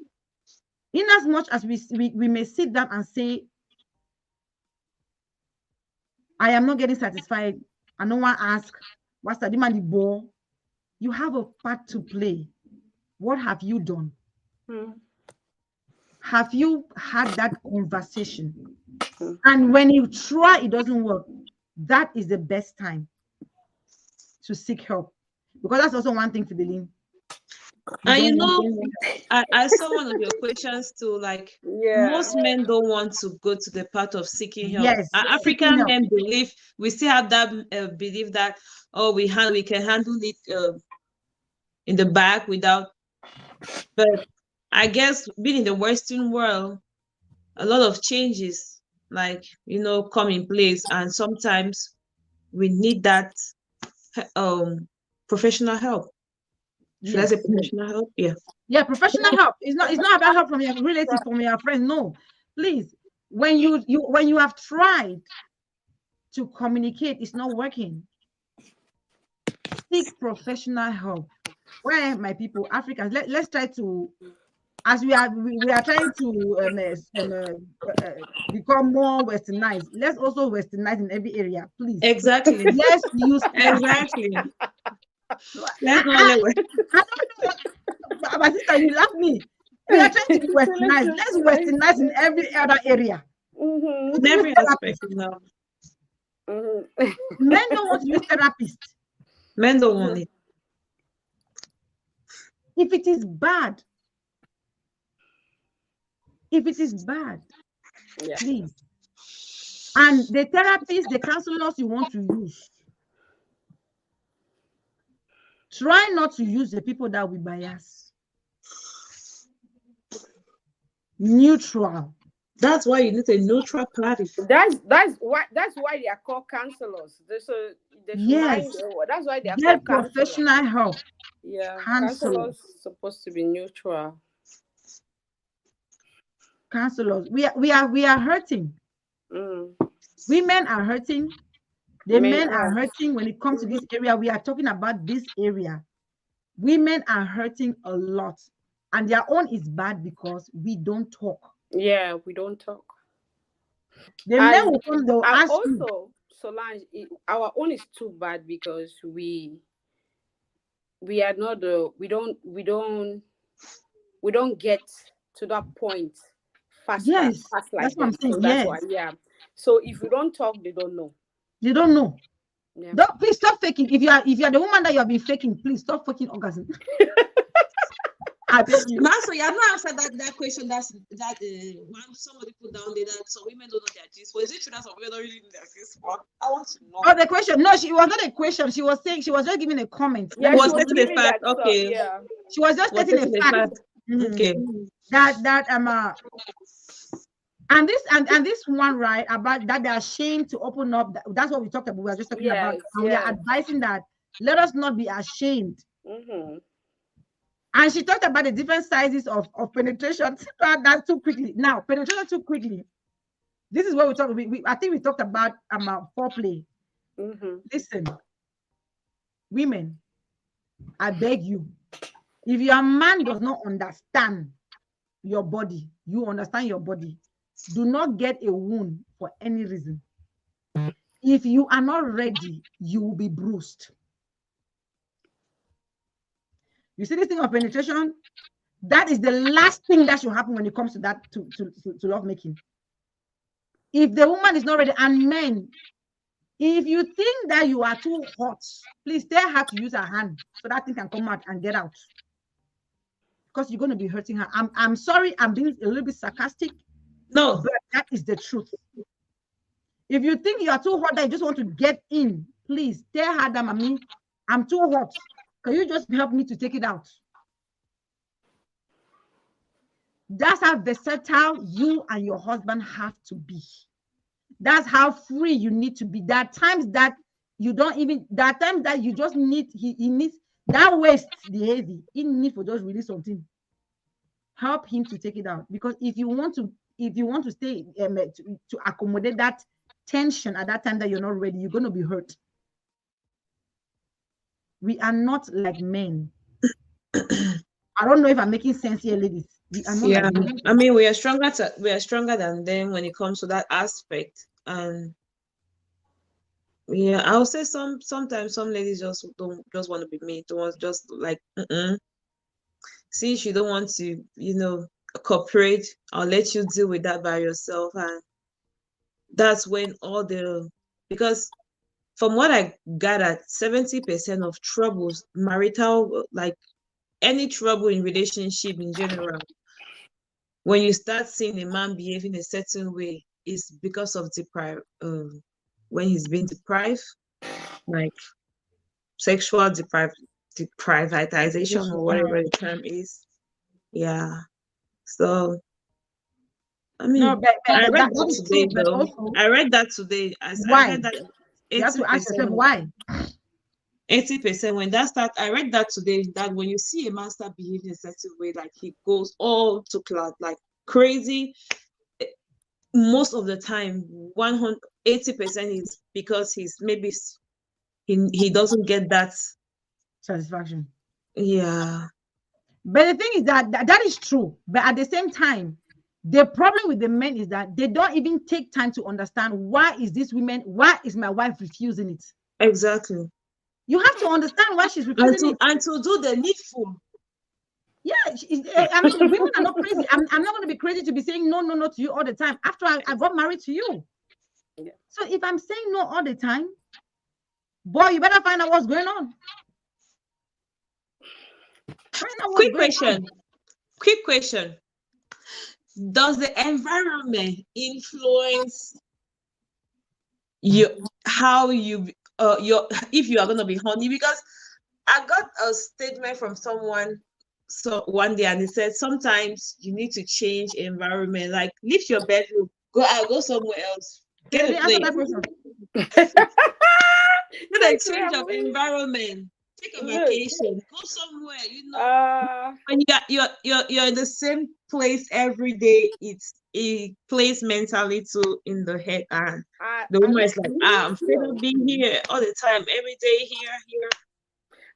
in as much as we may sit down and say, I am not getting satisfied, and no one ask, what's the demand the ball? You have a part to play. What have you done? Mm. Have you had that conversation? Mm. And when you try, it doesn't work. That is the best time to seek help. Because that's also one thing, Fideline. You And don't you want know, to. I saw one of your questions too. Like Yeah. most men don't want to go to the part of seeking help. Yes, seeking African help. men believe we still have that belief that we can handle it in the back without. But I guess being in the Western world, a lot of changes come in place, and sometimes we need that um professional help. Should I say Yes. professional help? Yeah. Yeah, professional help. It's not about help from your relatives, from your friends. No. Please. When you have tried to communicate, it's not working. Seek professional help. Where my people, Africans, let's try to, as we are trying to become more westernized. Let's also westernize in every area, please. Exactly. Let's use therapy. Exactly. So, Let's not let I don't know what, my sister, you love me. We are trying to be westernized. Let's westernize in every other area. Mm-hmm. in Let's use every aspect. therapists. Mm-hmm. Men don't want to use therapists. Men don't want it. If it is bad, Yeah. please. And the therapists, the counselors you want to use, try not to use the people that will bias. Neutral. That's why you need a neutral party. That's why they are called counselors. They should mind. Yes. That's why they are Get called counselors. professional help. Yeah, Counselors. counselors supposed to be neutral. Counselors. We are hurting. Mm. Women are hurting. The Men men are are. hurting when it comes to this area. We are talking about this area. Women are hurting a lot. And their own is bad because we don't talk. Yeah, we don't talk. The men And will come, they'll ask you. also, Solange, our own is too bad because we are not the we don't get to that point faster Yes, fast that's like what I'm them. saying. So that's why, Yes, yeah. So if we don't talk, they don't know. they don't know. Yeah. Don't, please stop faking. If you are the woman that you have been faking, please stop faking orgasm. I beg you. Master, you have not answered that question. That one somebody put down there that some women don't know their gist. Well, is it true that some women don't really know their gist? I want to know. Oh, the question. No, she was not a question. She was saying, she was just giving a comment. Yeah, Let me Was she was stating a giving fact. that. So Okay. yeah. She was just Was stating a stating a fact. fact. Mhm. Okay. That and this one, right, about that they're ashamed to open up. That's what we talked about. We were just talking about, Yes, and we are yes. advising that let us not be ashamed. Mm-hmm. And she talked about the different sizes of penetration. That too quickly. Now, penetration too quickly. This is what we talked. I think we talked about foreplay. Mm-hmm. Listen, women, I beg you, if your man does not understand your body, you understand your body. Do not get a wound for any reason. If you are not ready, you will be bruised. You see this thing of penetration? That is the last thing that should happen when it comes to that to love making. If the woman is not ready, and men, if you think that you are too hot, please tell her to use her hand so that thing can come out and get out. Because you're going to be hurting her. I'm sorry, I'm being a little bit sarcastic, No, but that is the truth. If you think you are too hot that you just want to get in, please tell her that, mommy, I'm too hot. Can you just help me to take it out? That's how versatile you and your husband have to be. That's how free you need to be. There are times that you don't even, there are times that you just need, he needs that waist, the heavy, he needs for just release something. Help him to take it out. Because if you want to stay to accommodate that tension at that time that you're not ready, you're going to be hurt. We are not like men. I don't know if I'm making sense here, ladies. We are not yeah. like men. I mean, we are stronger than them when it comes to that aspect. And yeah, I would say sometimes some ladies just don't just want to be made. Don't want just like since you don't want to, cooperate, I'll let you deal with that by yourself. And that's when because from what I gathered, 70% of troubles, marital, like any trouble in relationship in general, when you start seeing a man behaving a certain way, is because of when he's been deprived, like sexual deprivatization or whatever the term is. Yeah. So I No, mean, I read that that is today true, but though. also I read that today. As I why? read that You have to ask yourself 80%, why. 80% when that start, I read that today that when you see a man start behaving a certain way, like he goes all to cloud, like crazy, most of the time, 180% is because he doesn't get that. Satisfaction. Yeah, But the thing is that is true. But at the same time, the problem with the men is that they don't even take time to understand why is my wife refusing it? exactly. You have to understand why she's And refusing to it. and to do the needful. Yeah, I mean, women are not crazy. I'm not going to be crazy to be saying no, no, no to you all the time after I got married to you. Yeah. So if I'm saying no all the time, boy, you better find out what's going on. Find out what's Quick going on. question. Quick question. Does the environment influence you how you your if you are gonna be honey? Because I got a statement from someone one day, and he said sometimes you need to change environment, like leave your bedroom, go somewhere else, get Kelly, a answer place, that question. get a Thanks, change of Emily. environment, take a Look, vacation, go somewhere, uh, when you're in the same place every day, it plays mentally too in the head, and the I woman don't is like, I'm think fed so. up being here all the time, every day here.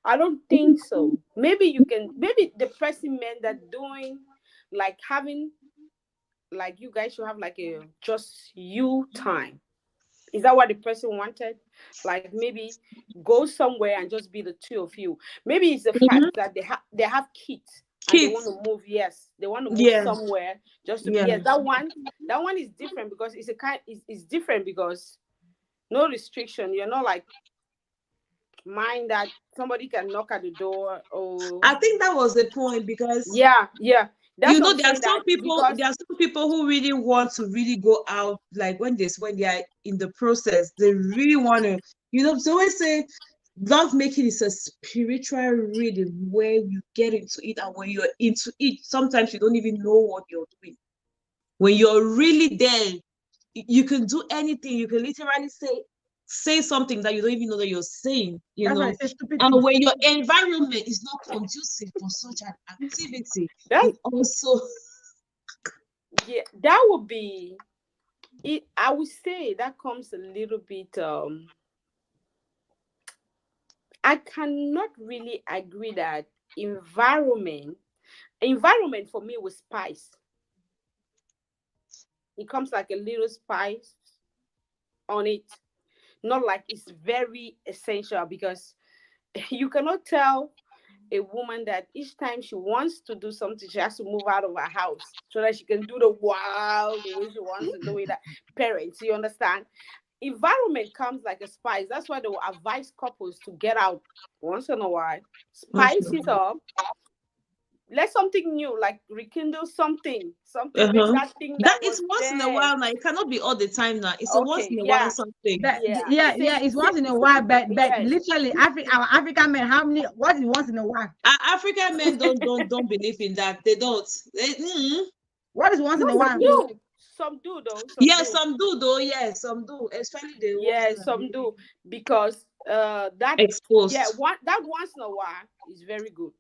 I don't think so. Maybe the person meant that doing, like having, like you guys should have like a just you time. Is that what the person wanted? Like maybe go somewhere and just be the two of you. Maybe it's the Mhm. fact that they have kids and they want Kids, to move. Yes, they want to move yeah, somewhere just to be. yeah. Yes, that one is different because it's different because no restriction. You're not like mind that somebody can knock at the door or I think that was the point, because yeah. That's what I'm there are saying that some people because who really want to really go out, like when they are in the process, they really want to, so always say love making is a spiritual reading where you get into it, and when you're into it, sometimes you don't even know what you're doing. When you're really there, you can do anything. You can literally say something that you don't even know that you're saying, That's why I say stupid and things. when your environment is not conducive for such an activity, that it also. yeah, that would be it. I would say that comes a little bit I cannot really agree that environment for me was spice. It comes like a little spice on it. Not like it's very essential, because you cannot tell a woman that each time she wants to do something, she has to move out of her house so that she can do the wow the way she wants to do it. That parents, you understand? Environment comes like a spice. That's why they will advise couples to get out once in a while, Once in spice it up, let something new, like rekindle something, make Uh-huh. that thing That that is was once in a there. while now. It cannot be all the time now. It's a once Okay, in a while yeah, something. But yeah. yeah, it's once in a while, but Yes. literally, our African men, how many? What is once in a while? African men don't believe in that. They don't. What is once No, in a some while? do. Some do though. Some Yeah, do. some do though. Yeah, some do. Especially the ones Yeah, that are some really do, because that, yeah, exposed. that once in a while is very good.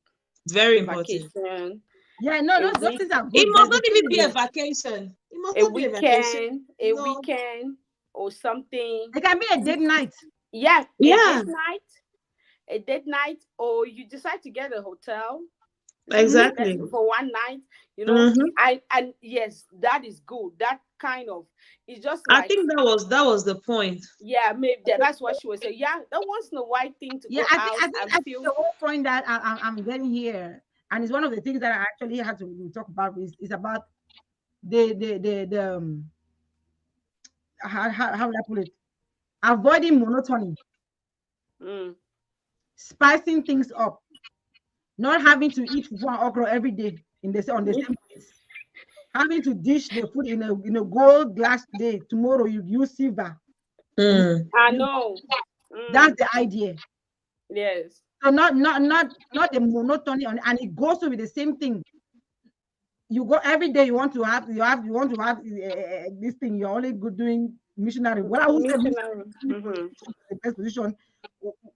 Very important. Vacation, Yeah, no, a those week, things are It good, must but the not even thing is be a that vacation. It must a not be a vacation. weekend, a No. weekend or something. it can be a date night. Yeah, Yeah, a date night, or you decide to get a hotel, Mm-hmm. exactly. for one night, Mm-hmm. and yes, that is good. That kind of, it's just I like, think that was the point. yeah, maybe that's what she was saying. Yeah, that once in a while thing to Yeah, go out and I think feel. the whole point that I'm getting here, and it's one of the things that I actually had to talk about is about the how would I put it? Avoiding monotony, Mm, spicing things up, not having to eat fufu and okra every day on the same place, having to dish the food in a gold glass today. Tomorrow you use silver. You know, Mm. I you- know. that's Mm, the idea. yes. So not the monotony and it goes with the same thing. You go every day. You want to have this thing. You're only good doing missionary. What I would say Missionary. missionary Hmm. position, the best position.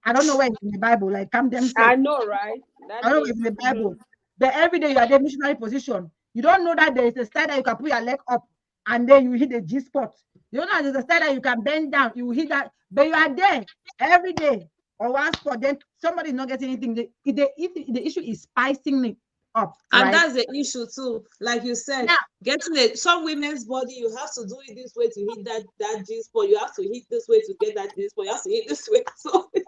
I don't know where it's in the Bible. Like come themselves. I know, right? I That don't know if is. it's in the Hmm. Bible. But every day you are there missionary position. You don't know that there is a side that you can put your leg up and then you hit the G spot. You don't know there's a side that you can bend down. You hit that, but you are there every day or one spot. Then somebody is not getting anything. If the issue is spicing it up, And right? that's the issue too. Like you said, Yeah, getting some women's body, you have to do it this way to hit that G spot. You have to hit this way to get that G spot. You have to hit this way. So it's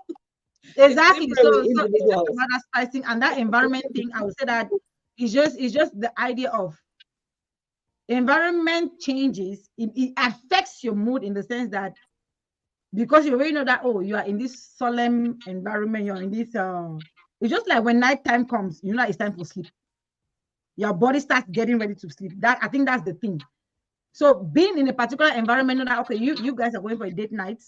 exactly. different So with it's just individuals. about that spicing and that environment thing. I would say that it's just the idea of environment changes. It affects your mood in the sense that because you already know that you are in this solemn environment, you're in this it's just like when night time comes, you know it's time for sleep. Your body starts getting ready to sleep. That I think that's the thing. So being in a particular environment, know that okay, you guys are going for a date night.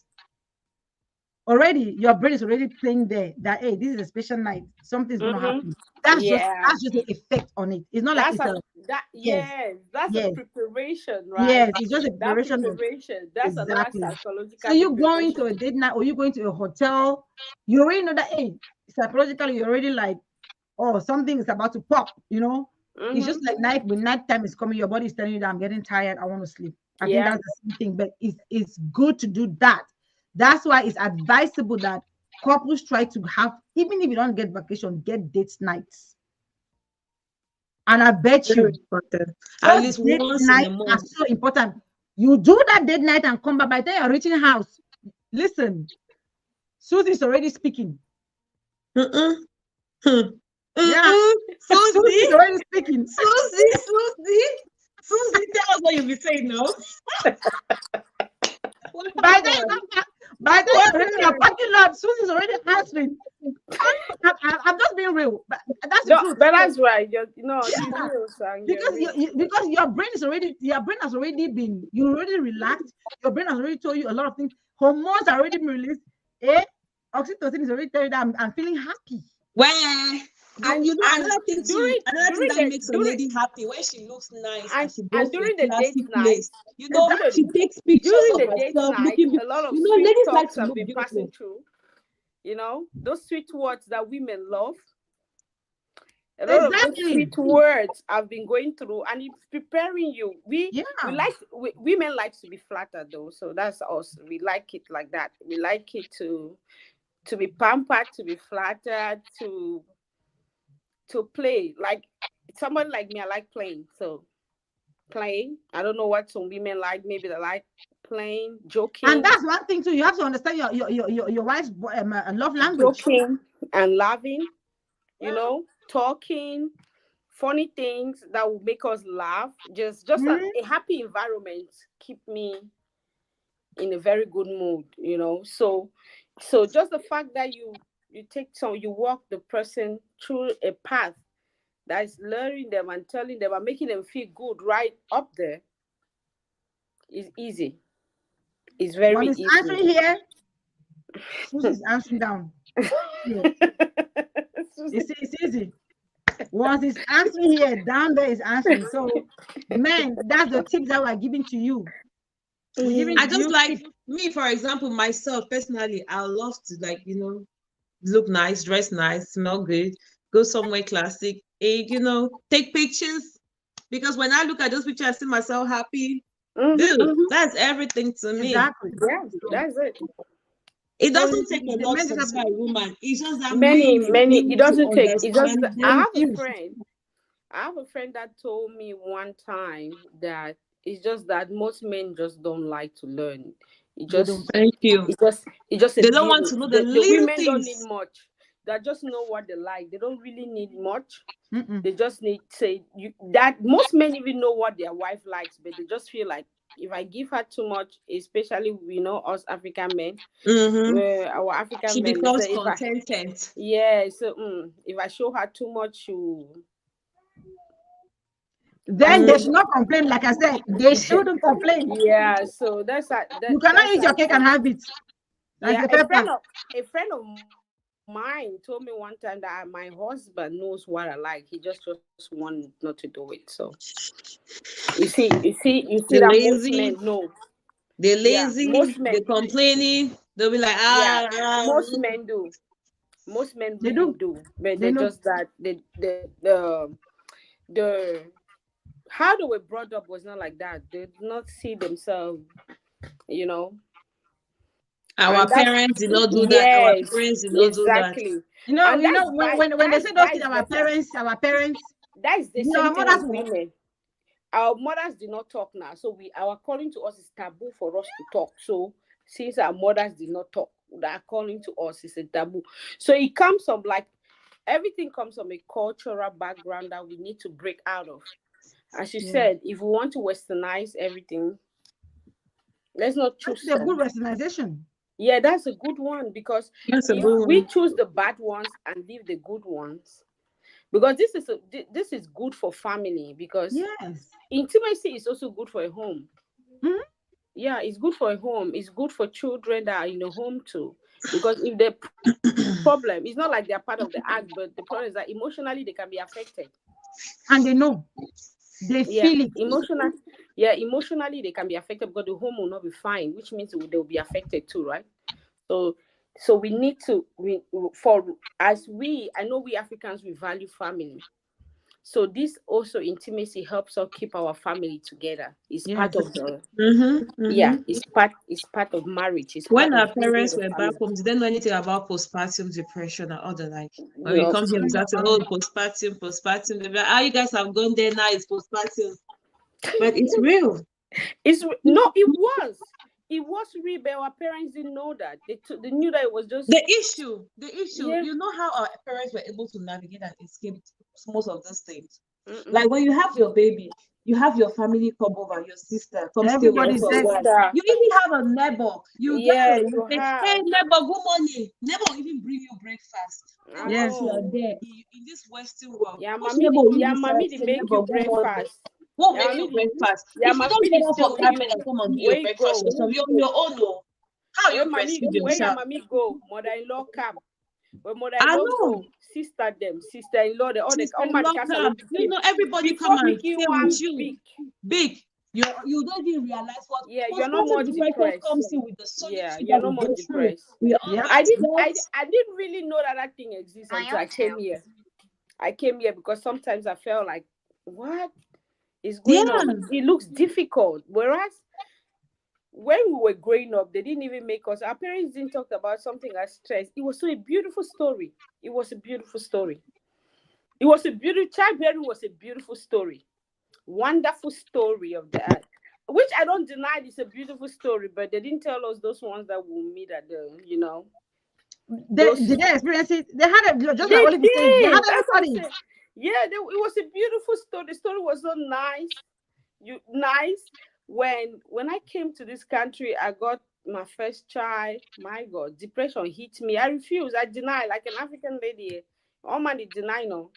Already your brain is already playing there that hey, this is a special night, something's gonna Hmm. happen. that's just Yeah. that's just the effect on it. It's not like That's it's a a that yes, yes, that's a yes, preparation, right? yes, it's just a That preparation of preparation, that's another exactly. So psychological you going to preparation. a date night or you going to a hotel, you already know that hey, psychologically you're already like, oh, something is about to pop. It's just Hmm. like night when night time is coming, your body is telling you that I'm getting tired, I want to sleep. I think Yeah. that's the same thing, but it's good to do that. That's why it's advisable that couples try to have, even if you don't get vacation, get date nights. And I bet Very you important. At those least date once in a nights are month. so important. You do that date night and come back. By the time you're reaching house, listen, Susie's already speaking. Mm-mm. Hmm. Yeah, Mm-mm. Susie's Susie, already speaking. Susie, tell us what you'll be saying now. What By the time you happened? come back, by the time What you're already in your happened? parking lot, Susie's already answering. I'm just being real, but that's the No, truth. but So, that's right. No, you yeah, real, son. You're because real. because your brain has already been you already relaxed. Your brain has already told you a lot of things. Hormones are already been released. Eh, oxytocin is already telling you that I'm feeling happy. Well, And another thing too, during another thing during that the makes a during lady happy when she looks nice and she and goes to a during the date classy night, place. do the Exactly. She takes pictures during of the date herself night, looking. a lot of sweet Ladies like talks to have look been passing beautiful. through. Those sweet words that women love. A lot of those Exactly. sweet words I've been going through, and it's preparing you. Yeah. Women like to be flattered though, so that's us. We like it like that. We like it to be pampered, to be flattered, to play. Like someone like me, I like playing. So playing. I don't know what some women like. Maybe they like playing, And joking, that's one thing too. You have to understand your wife's love language. joking and laughing, talking, funny things that will make us laugh. Just Mhm. a happy environment keep me in a very good mood. So just the fact that you walk the person through a path that is luring them and telling them and making them feel good right up there is easy. It's One very is easy. answering here, Susie's answering down. Here. It's easy. Once it's answering here, down there is answering. So, man, that's the tips that we're giving to you. We're giving I just you like tips. me, for example, myself personally, I love to look nice, dress nice, smell good, go somewhere classic, and take pictures. Because when I look at those pictures, I see myself happy. Mm-hmm, Dude, mm-hmm. that's everything to me. Exactly. Yeah, So, that's it. It so doesn't take a the lot to men just have satisfy to, a woman. It's just that Many, men many. It need to doesn't take. It's just understand that they I that. have a refuse. friend. I have a friend that told me one time that it's just that most men just don't like to learn. It They just, don't. Thank you. it's just a They don't deal. want to know the The little women don't need things. much. They just know what they like. They don't really need much. Mm-mm. They just need say you that most men even know what their wife likes, but they just feel like if I give her too much, especially us African men, Mm-hmm. our African She men, they becomes say if I contented. yeah, so if I show her too much, that's Then they it. should not complain. Like I said, they shouldn't complain. Yeah, so You cannot that's eat your cake and have it. That's yeah. the fair part. A friend of mine told me one time that my husband knows what I like. He just want not to do it. So you see that They're most men lazy. know. They're Yeah, lazy. They're complaining. They'll be like, yeah, ah, ah. most men do. Most men They really do. do, but They they're know. just that the how they were brought up was not like that. They did not see themselves, you know, Our and that's parents did not do that. Our yes, parents did not do that. exactly, and When they say those things, vice versa. our parents, That's the our same thing mothers with will. women. Our mothers do not talk now, so we our calling to us is taboo for us to talk. So since our mothers did not talk, that calling to us is a taboo. So it comes from like everything comes from a cultural background that we need to break out of. As you Yeah, said, if we want to westernize everything, let's not that's choose the good some. westernization. Yeah, that's a good one because That's a if good we one. choose the bad ones and leave the good ones, because this is good for family because Yes. intimacy is also good for a home. Mhm. Yeah, it's good for a home. It's good for children that are in a home too. Because if the problem, it's not like they're part of the act, but the problem is that emotionally they can be affected. And they know. They Yeah, feel it. emotionally they can be affected because the home will not be fine, which means they'll be affected too, right? So, so we need to we for as we I know we Africans we value family. So this also intimacy helps us keep our family together. It's part Yes. of the Mm-hmm. yeah. Mm-hmm. It's part of marriage. It's When part our of building parents the were back family. home, they didn't know anything about postpartum depression and all the like. When You we know, come here, we start saying, oh, postpartum, postpartum. They'll be like, ah, you guys have gone there now, it's postpartum. But it's real. it's no. It was real, but our parents didn't know that. They knew that it was just The issue, yeah. you know how our parents were able to navigate and escape most of those things. Mm-mm. Like when you have your baby, you have your family come over, your sister come stay with Your you Everybody for a said, while. sister, You even have a neighbor. You get yeah, home, you you say, hey have. neighbor, good morning. Neighbor will even bring you breakfast. I And once yes. you are know. there in this Western world, which neighbor will Yeah, even mommy, they say make you neighbor, good morning? breakfast. Won't Yeah, make you mommy, breakfast. yeah, If you mommy, don't they get up stay for with you. carpet and come and do Where your you breakfast go? yourself, you're on your own. Oh. How you breastfeed Where your yourself? mommy go? Mother-in-law come. When I mother-in-law know. go, sister-in-law, all Sister man the lock castle up. You know, everybody come before and picking stay with one you. big. Big. You don't even realize what Yeah, you're not more postpartum depression depressed. comes in with the Yeah, solitude you're that we not more go through. depressed. We are Yep. I didn't really know that thing exists until I came here. I came here because sometimes I felt like, what is going yeah. on? It looks difficult. Whereas when we were growing up, they didn't even make us. Our parents didn't talk about something as stress. It was so a beautiful story. It was a beautiful story. It was a beautiful childbearing was a beautiful story. wonderful story of that, which I don't deny it's a beautiful story, but they didn't tell us those ones that we'll meet at the, those. Did they experience it? They had it just like They Olive says. They had did. That's what I'm everybody. saying. Yeah, it was a beautiful story. The story was so nice. Nice. When I came to this country, I got my first child. My God, depression hit me. I refused. I deny like an African lady. All man did deny no.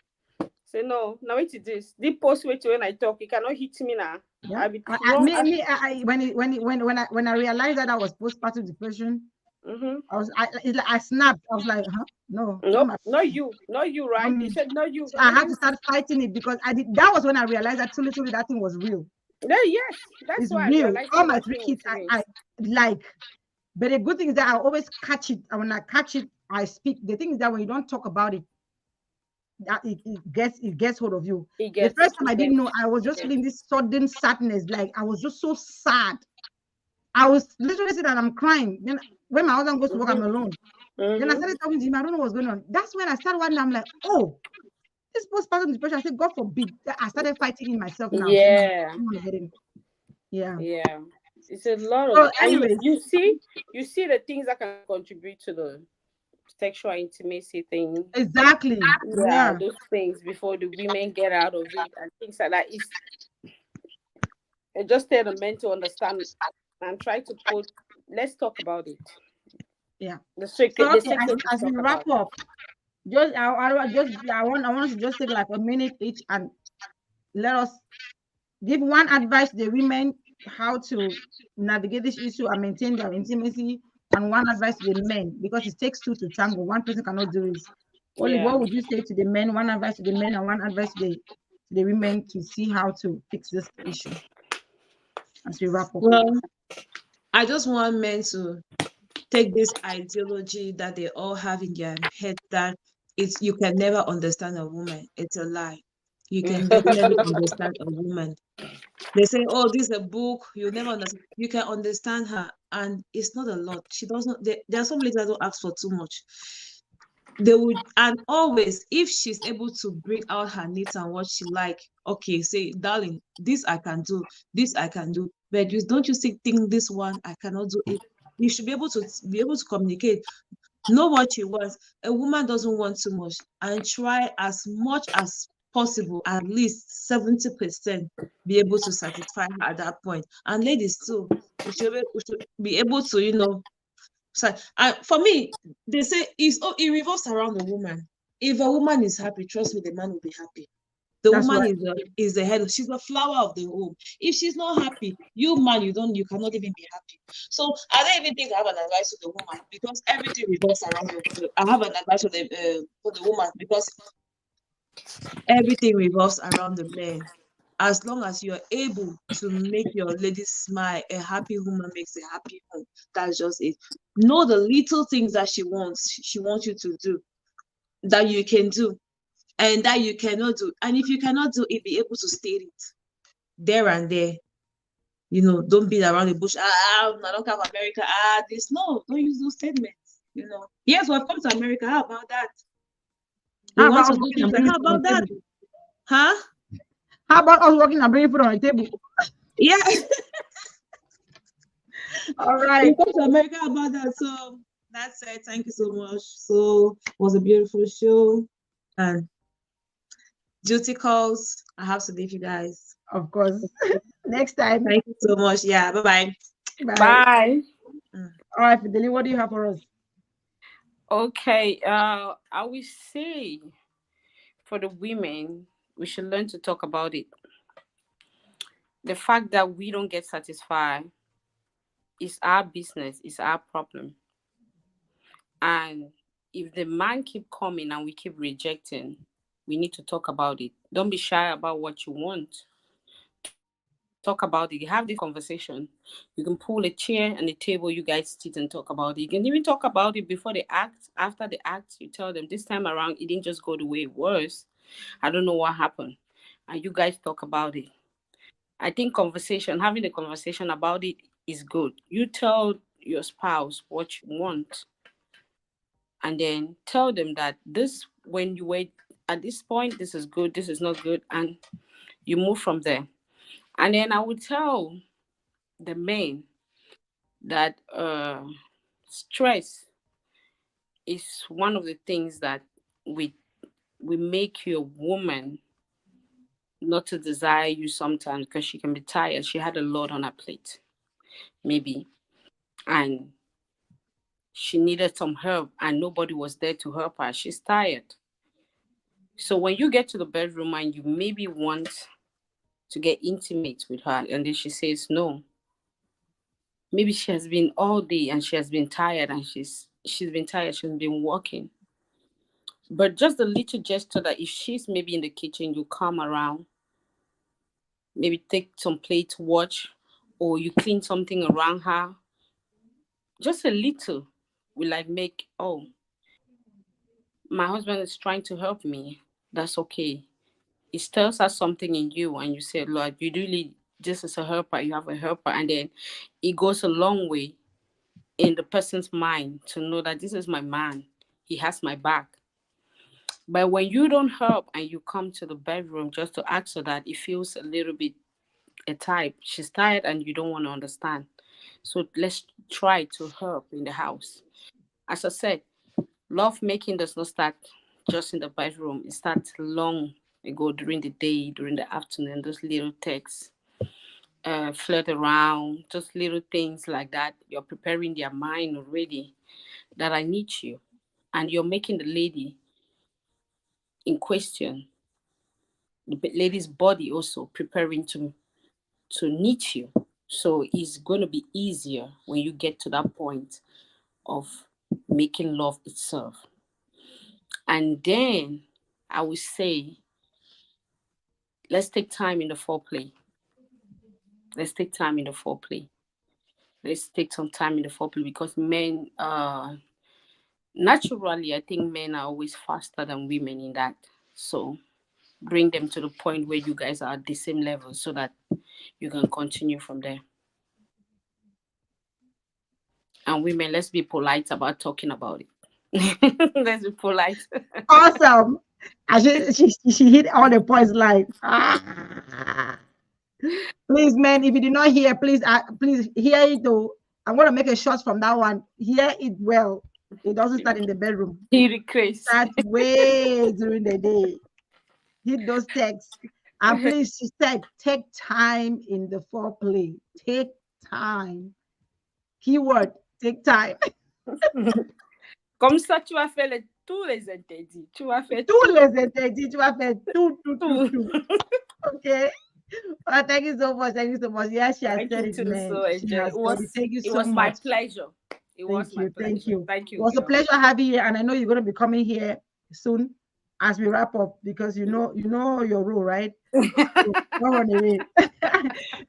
Say no. Now it is this. The post wait when I talk, it cannot hit me now. Yeah. I be I strong. me, me I when I realized that I was postpartum depression, Mm-hmm. I snapped. I was like, huh? No, not Nope, my not you, not right? You me. said no, you, So I not had to you. start fighting it because I did. That was when I realized that truly that thing was real. Yeah, yes, that's It's why I real. realized All that my that three thing was kids, real. I like. But the good thing is that I always catch it. And when I catch it, I speak. The thing is that when you don't talk about it, that it gets hold of you. It The gets first time I didn't know, eventually. I was just Yeah. feeling this sudden sadness. Like I was just so sad. I was literally sitting and I'm crying. Then when my husband goes to work, I'm Mm-hmm. alone. Then I Mm-hmm. started talking to him. I don't know what's going on. That's when I started wondering. I'm like, oh, this postpartum depression. I said, God forbid. I started fighting in myself now. So now Yeah. I'm getting, yeah. Yeah. It's a lot of, So, and anyways, you see the things that can contribute to the sexual intimacy thing. exactly. Yeah, Yeah. those things before the women get out of it and things like that. It's just tell the men to understand and try to put. Let's talk about it. Yeah. So The okay, as, safest is as we talk wrap about up, I want us to just take like a minute each and let us give one advice to the women how to navigate this issue and maintain their intimacy, and one advice to the men because it takes two to tango. One person cannot do it. it. Only Yeah. what would you say to the men? One advice to the men and one advice to the women to see how to fix this issue as we wrap up. Well, I just want men to take this ideology that they all have in their head that it's you can never understand a woman. It's a lie. You can definitely understand a woman. They say, "Oh, this is a book. You never understand." You can understand her, and it's not a lot. She does not. There are some ladies that don't ask for too much. They would, and always, if she's able to bring out her needs and what she like, okay, say, darling, this I can do, this I can do. But you don't you think this one I cannot do it. You should be able to communicate, know what she wants. A woman doesn't want too much, and try as much as possible, at least 70%, be able to satisfy her at that point. And ladies too, we should be able to, so, and for me, they say it revolves around the woman. If a woman is happy, trust me, the man will be happy. The That's woman right. is the head. She's the flower of the home. If she's not happy, you man, you cannot even be happy. So I don't even think I have an advice to the woman because everything revolves around I have an advice for the woman because everything revolves around the men. As long as you're able to make your lady smile, a happy woman makes a happy home. That's just it. Know the little things that she wants you to do, that you can do, and that you cannot do. And if you cannot do it, be able to state it there and there. Don't beat around the bush. I don't come America. This no, don't use those statements. Yes, we've come to America. How about that? We How want about to us do working things and like, bringing how food on about the that? table? Huh? How about us working and bringing food on the table? Yeah. All We right. come to America about that. So that's it. Thank you so much. So it was a beautiful show. And duty calls. I have to leave you guys. Of course. Next time. Thank you so much. Yeah. Bye bye. Bye. Bye. All right, Fideli, what do you have for us? Okay. I will say for the women, we should learn to talk about it. The fact that we don't get satisfied is our business, is our problem. And if the man keep coming and we keep rejecting, we need to talk about it. Don't be shy about what you want. Talk about it. Have this conversation. You can pull a chair and a table, you guys sit and talk about it. You can even talk about it before the act. After the act, you tell them this time around it didn't just go the way it was. I don't know what happened. And you guys talk about it. I think having a conversation about it is good. You tell your spouse what you want and then tell them that when you wait at this point, this is good, this is not good, and you move from there. And then I would tell the men that stress is one of the things that we we make you a woman not to desire you sometimes because she can be tired. She had a lot on her plate, maybe, and she needed some help, and nobody was there to help her. She's tired. So when you get to the bedroom and you maybe want to get intimate with her, and then she says no, maybe she has been all day and she has been tired, and she's been tired. She's been working. But just a little gesture that if she's maybe in the kitchen, you come around, maybe take some plate, watch, or you clean something around her, just a little will like make, oh, my husband is trying to help me. That's okay. It stirs us something in you, and you say, Lord, you really, this is a helper, you have a helper. And then it goes a long way in the person's mind to know that this is my man, he has my back. But when you don't help and you come to the bedroom just to ask her that, it feels a little bit a type. She's tired and you don't want to understand. So let's try to help in the house. As I said, love making does not start just in the bedroom. It starts long ago during the day, during the afternoon, those little texts, flirt around, just little things like that. You're preparing their mind already that I need you. And you're making the lady in question, the lady's body also preparing to need you. So it's going to be easier when you get to that point of making love itself. And then I would say, let's take time in the foreplay. Let's take time in the foreplay. Let's take some time in the foreplay because men, naturally, I think men are always faster than women in that. So bring them to the point where you guys are at the same level so that you can continue from there. And women, let's be polite about talking about it. Let's be polite. Awesome. And she hit all the points like, ah. Please, man, if you did not hear, please hear it though. I'm gonna make a shot from that one. Hear it well. It doesn't start in the bedroom. He It requests. starts way during the day. Hit those texts. And please, she said, take time in the foreplay. Take time. Keyword, take time. Comme ça, tu vas faire tous les interdits. Tu vas faire Tous tout. les interdits, tu vas faire tout, tout, tout, Tout. tout. Okay. Well, thank you so much. Thank you so much. Yeah, she has Thank said you it, too. man. So She enjoy. has said it. Thank you It so was my much. pleasure. It was Thank my you. Thank pleasure. you. Thank It you, was a girl. pleasure having you, and I know you're going to be coming here soon as we wrap up because you know your role, right? So don't run away.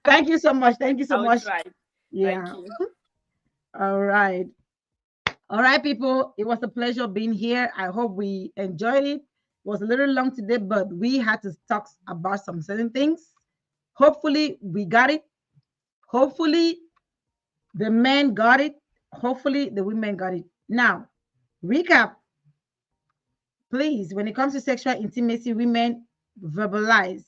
Thank you so much. Thank you so I will much. try. Thank Yeah. you. All right. All right, people. It was a pleasure being here. I hope we enjoyed it. It was a little long today, but we had to talk about some certain things. Hopefully, we got it. Hopefully, the men got it. Hopefully, the women got it. Now, recap, please. When it comes to sexual intimacy, women verbalize.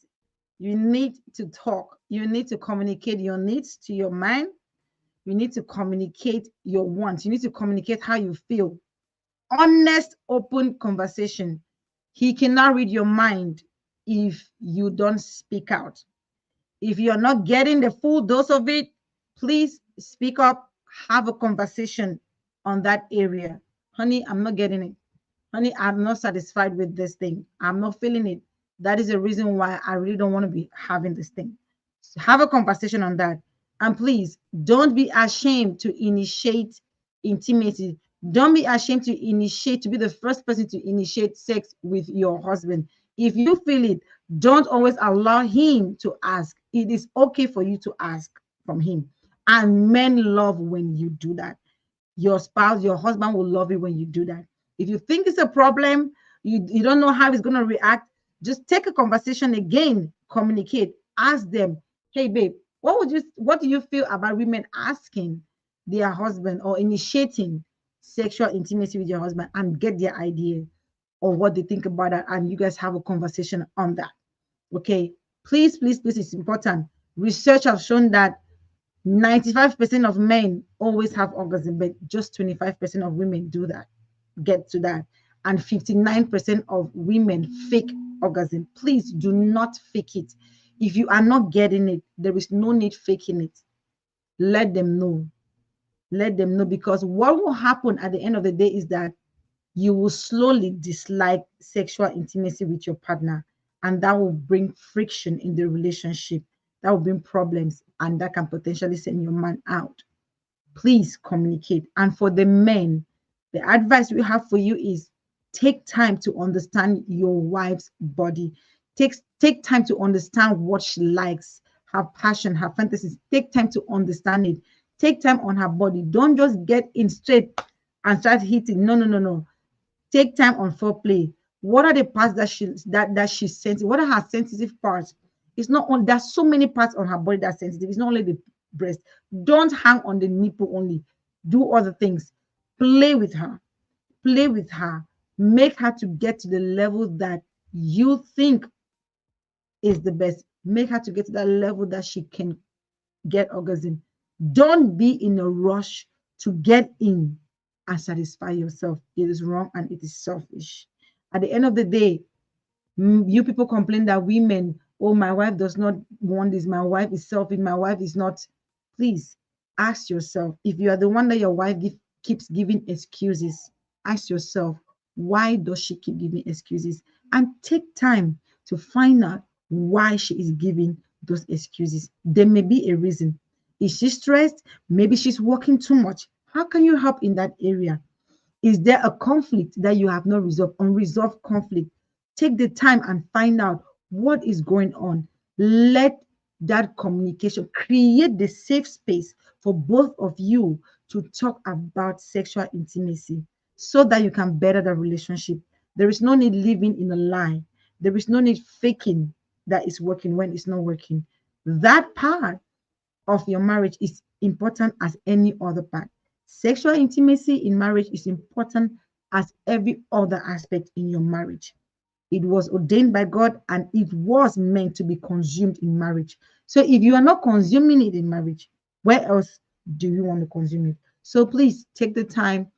You need to talk. You need to communicate your needs to your man. You need to communicate your wants. You need to communicate how you feel. Honest, open conversation. He cannot read your mind if you don't speak out. If you're not getting the full dose of it, please speak up, have a conversation on that area. Honey, I'm not getting it. Honey, I'm not satisfied with this thing. I'm not feeling it. That is the reason why I really don't want to be having this thing. So have a conversation on that. And please don't be ashamed to initiate intimacy. Don't be ashamed to initiate, to be the first person to initiate sex with your husband. If you feel it, don't always allow him to ask. It is okay for you to ask from him. And men love when you do that. Your spouse, your husband will love it when you do that. If you think it's a problem, you don't know how he's going to react, just take a conversation again, communicate, ask them, hey babe, what do you feel about women asking their husband or initiating sexual intimacy with your husband, and get their idea or what they think about that, and you guys have a conversation on that. Okay, please, please, please, it's important. Research have shown that 95% of men always have orgasm, but just 25% of women do that, get to that. And 59% of women fake orgasm. Please do not fake it. If you are not getting it, there is no need faking it. Let them know. Let them know, because what will happen at the end of the day is that you will slowly dislike sexual intimacy with your partner, and that will bring friction in the relationship. That will bring problems, and that can potentially send your man out. Please communicate. And for the men, the advice we have for you is take time to understand your wife's body. Take time to understand what she likes, her passion, her fantasies. Take time to understand it. Take time on her body. Don't just get in straight and start hitting. No, no, no, no. Take time on foreplay. What are the parts that she's sensitive? What are her sensitive parts? It's not on. There's so many parts on her body that's sensitive. It's not only the breast. Don't hang on the nipple only. Do other things. Play with her. Play with her. Make her to get to the level that you think is the best. Make her to get to that level that she can get orgasm. Don't be in a rush to get in and satisfy yourself. It is wrong and it is selfish. At the end of the day, you people complain that women, oh, my wife does not want this, my wife is selfish, my wife is not. Please ask yourself, if you are the one that your wife keeps giving excuses, ask yourself, why does she keep giving excuses? And take time to find out why she is giving those excuses. There may be a reason. Is she stressed? Maybe she's working too much. How can you help in that area? Is there a conflict that you have not resolved, unresolved conflict? Take the time and find out what is going on. Let that communication create the safe space for both of you to talk about sexual intimacy so that you can better the relationship. There is no need living in a lie. There is no need faking that it's working when it's not working. That part of your marriage is important as any other part. Sexual intimacy in marriage is important as every other aspect in your marriage. It was ordained by God and it was meant to be consumed in marriage. So if you are not consuming it in marriage, where else do you want to consume it? So please take the time,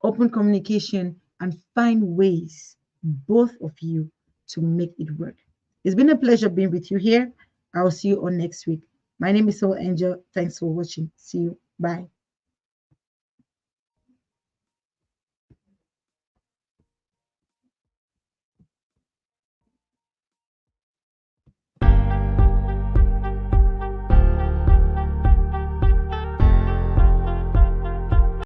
open communication, and find ways, both of you, to make it work. It's been a pleasure being with you here. I'll see you on next week. My name is Soul Angel. Thanks for watching. See you. Bye.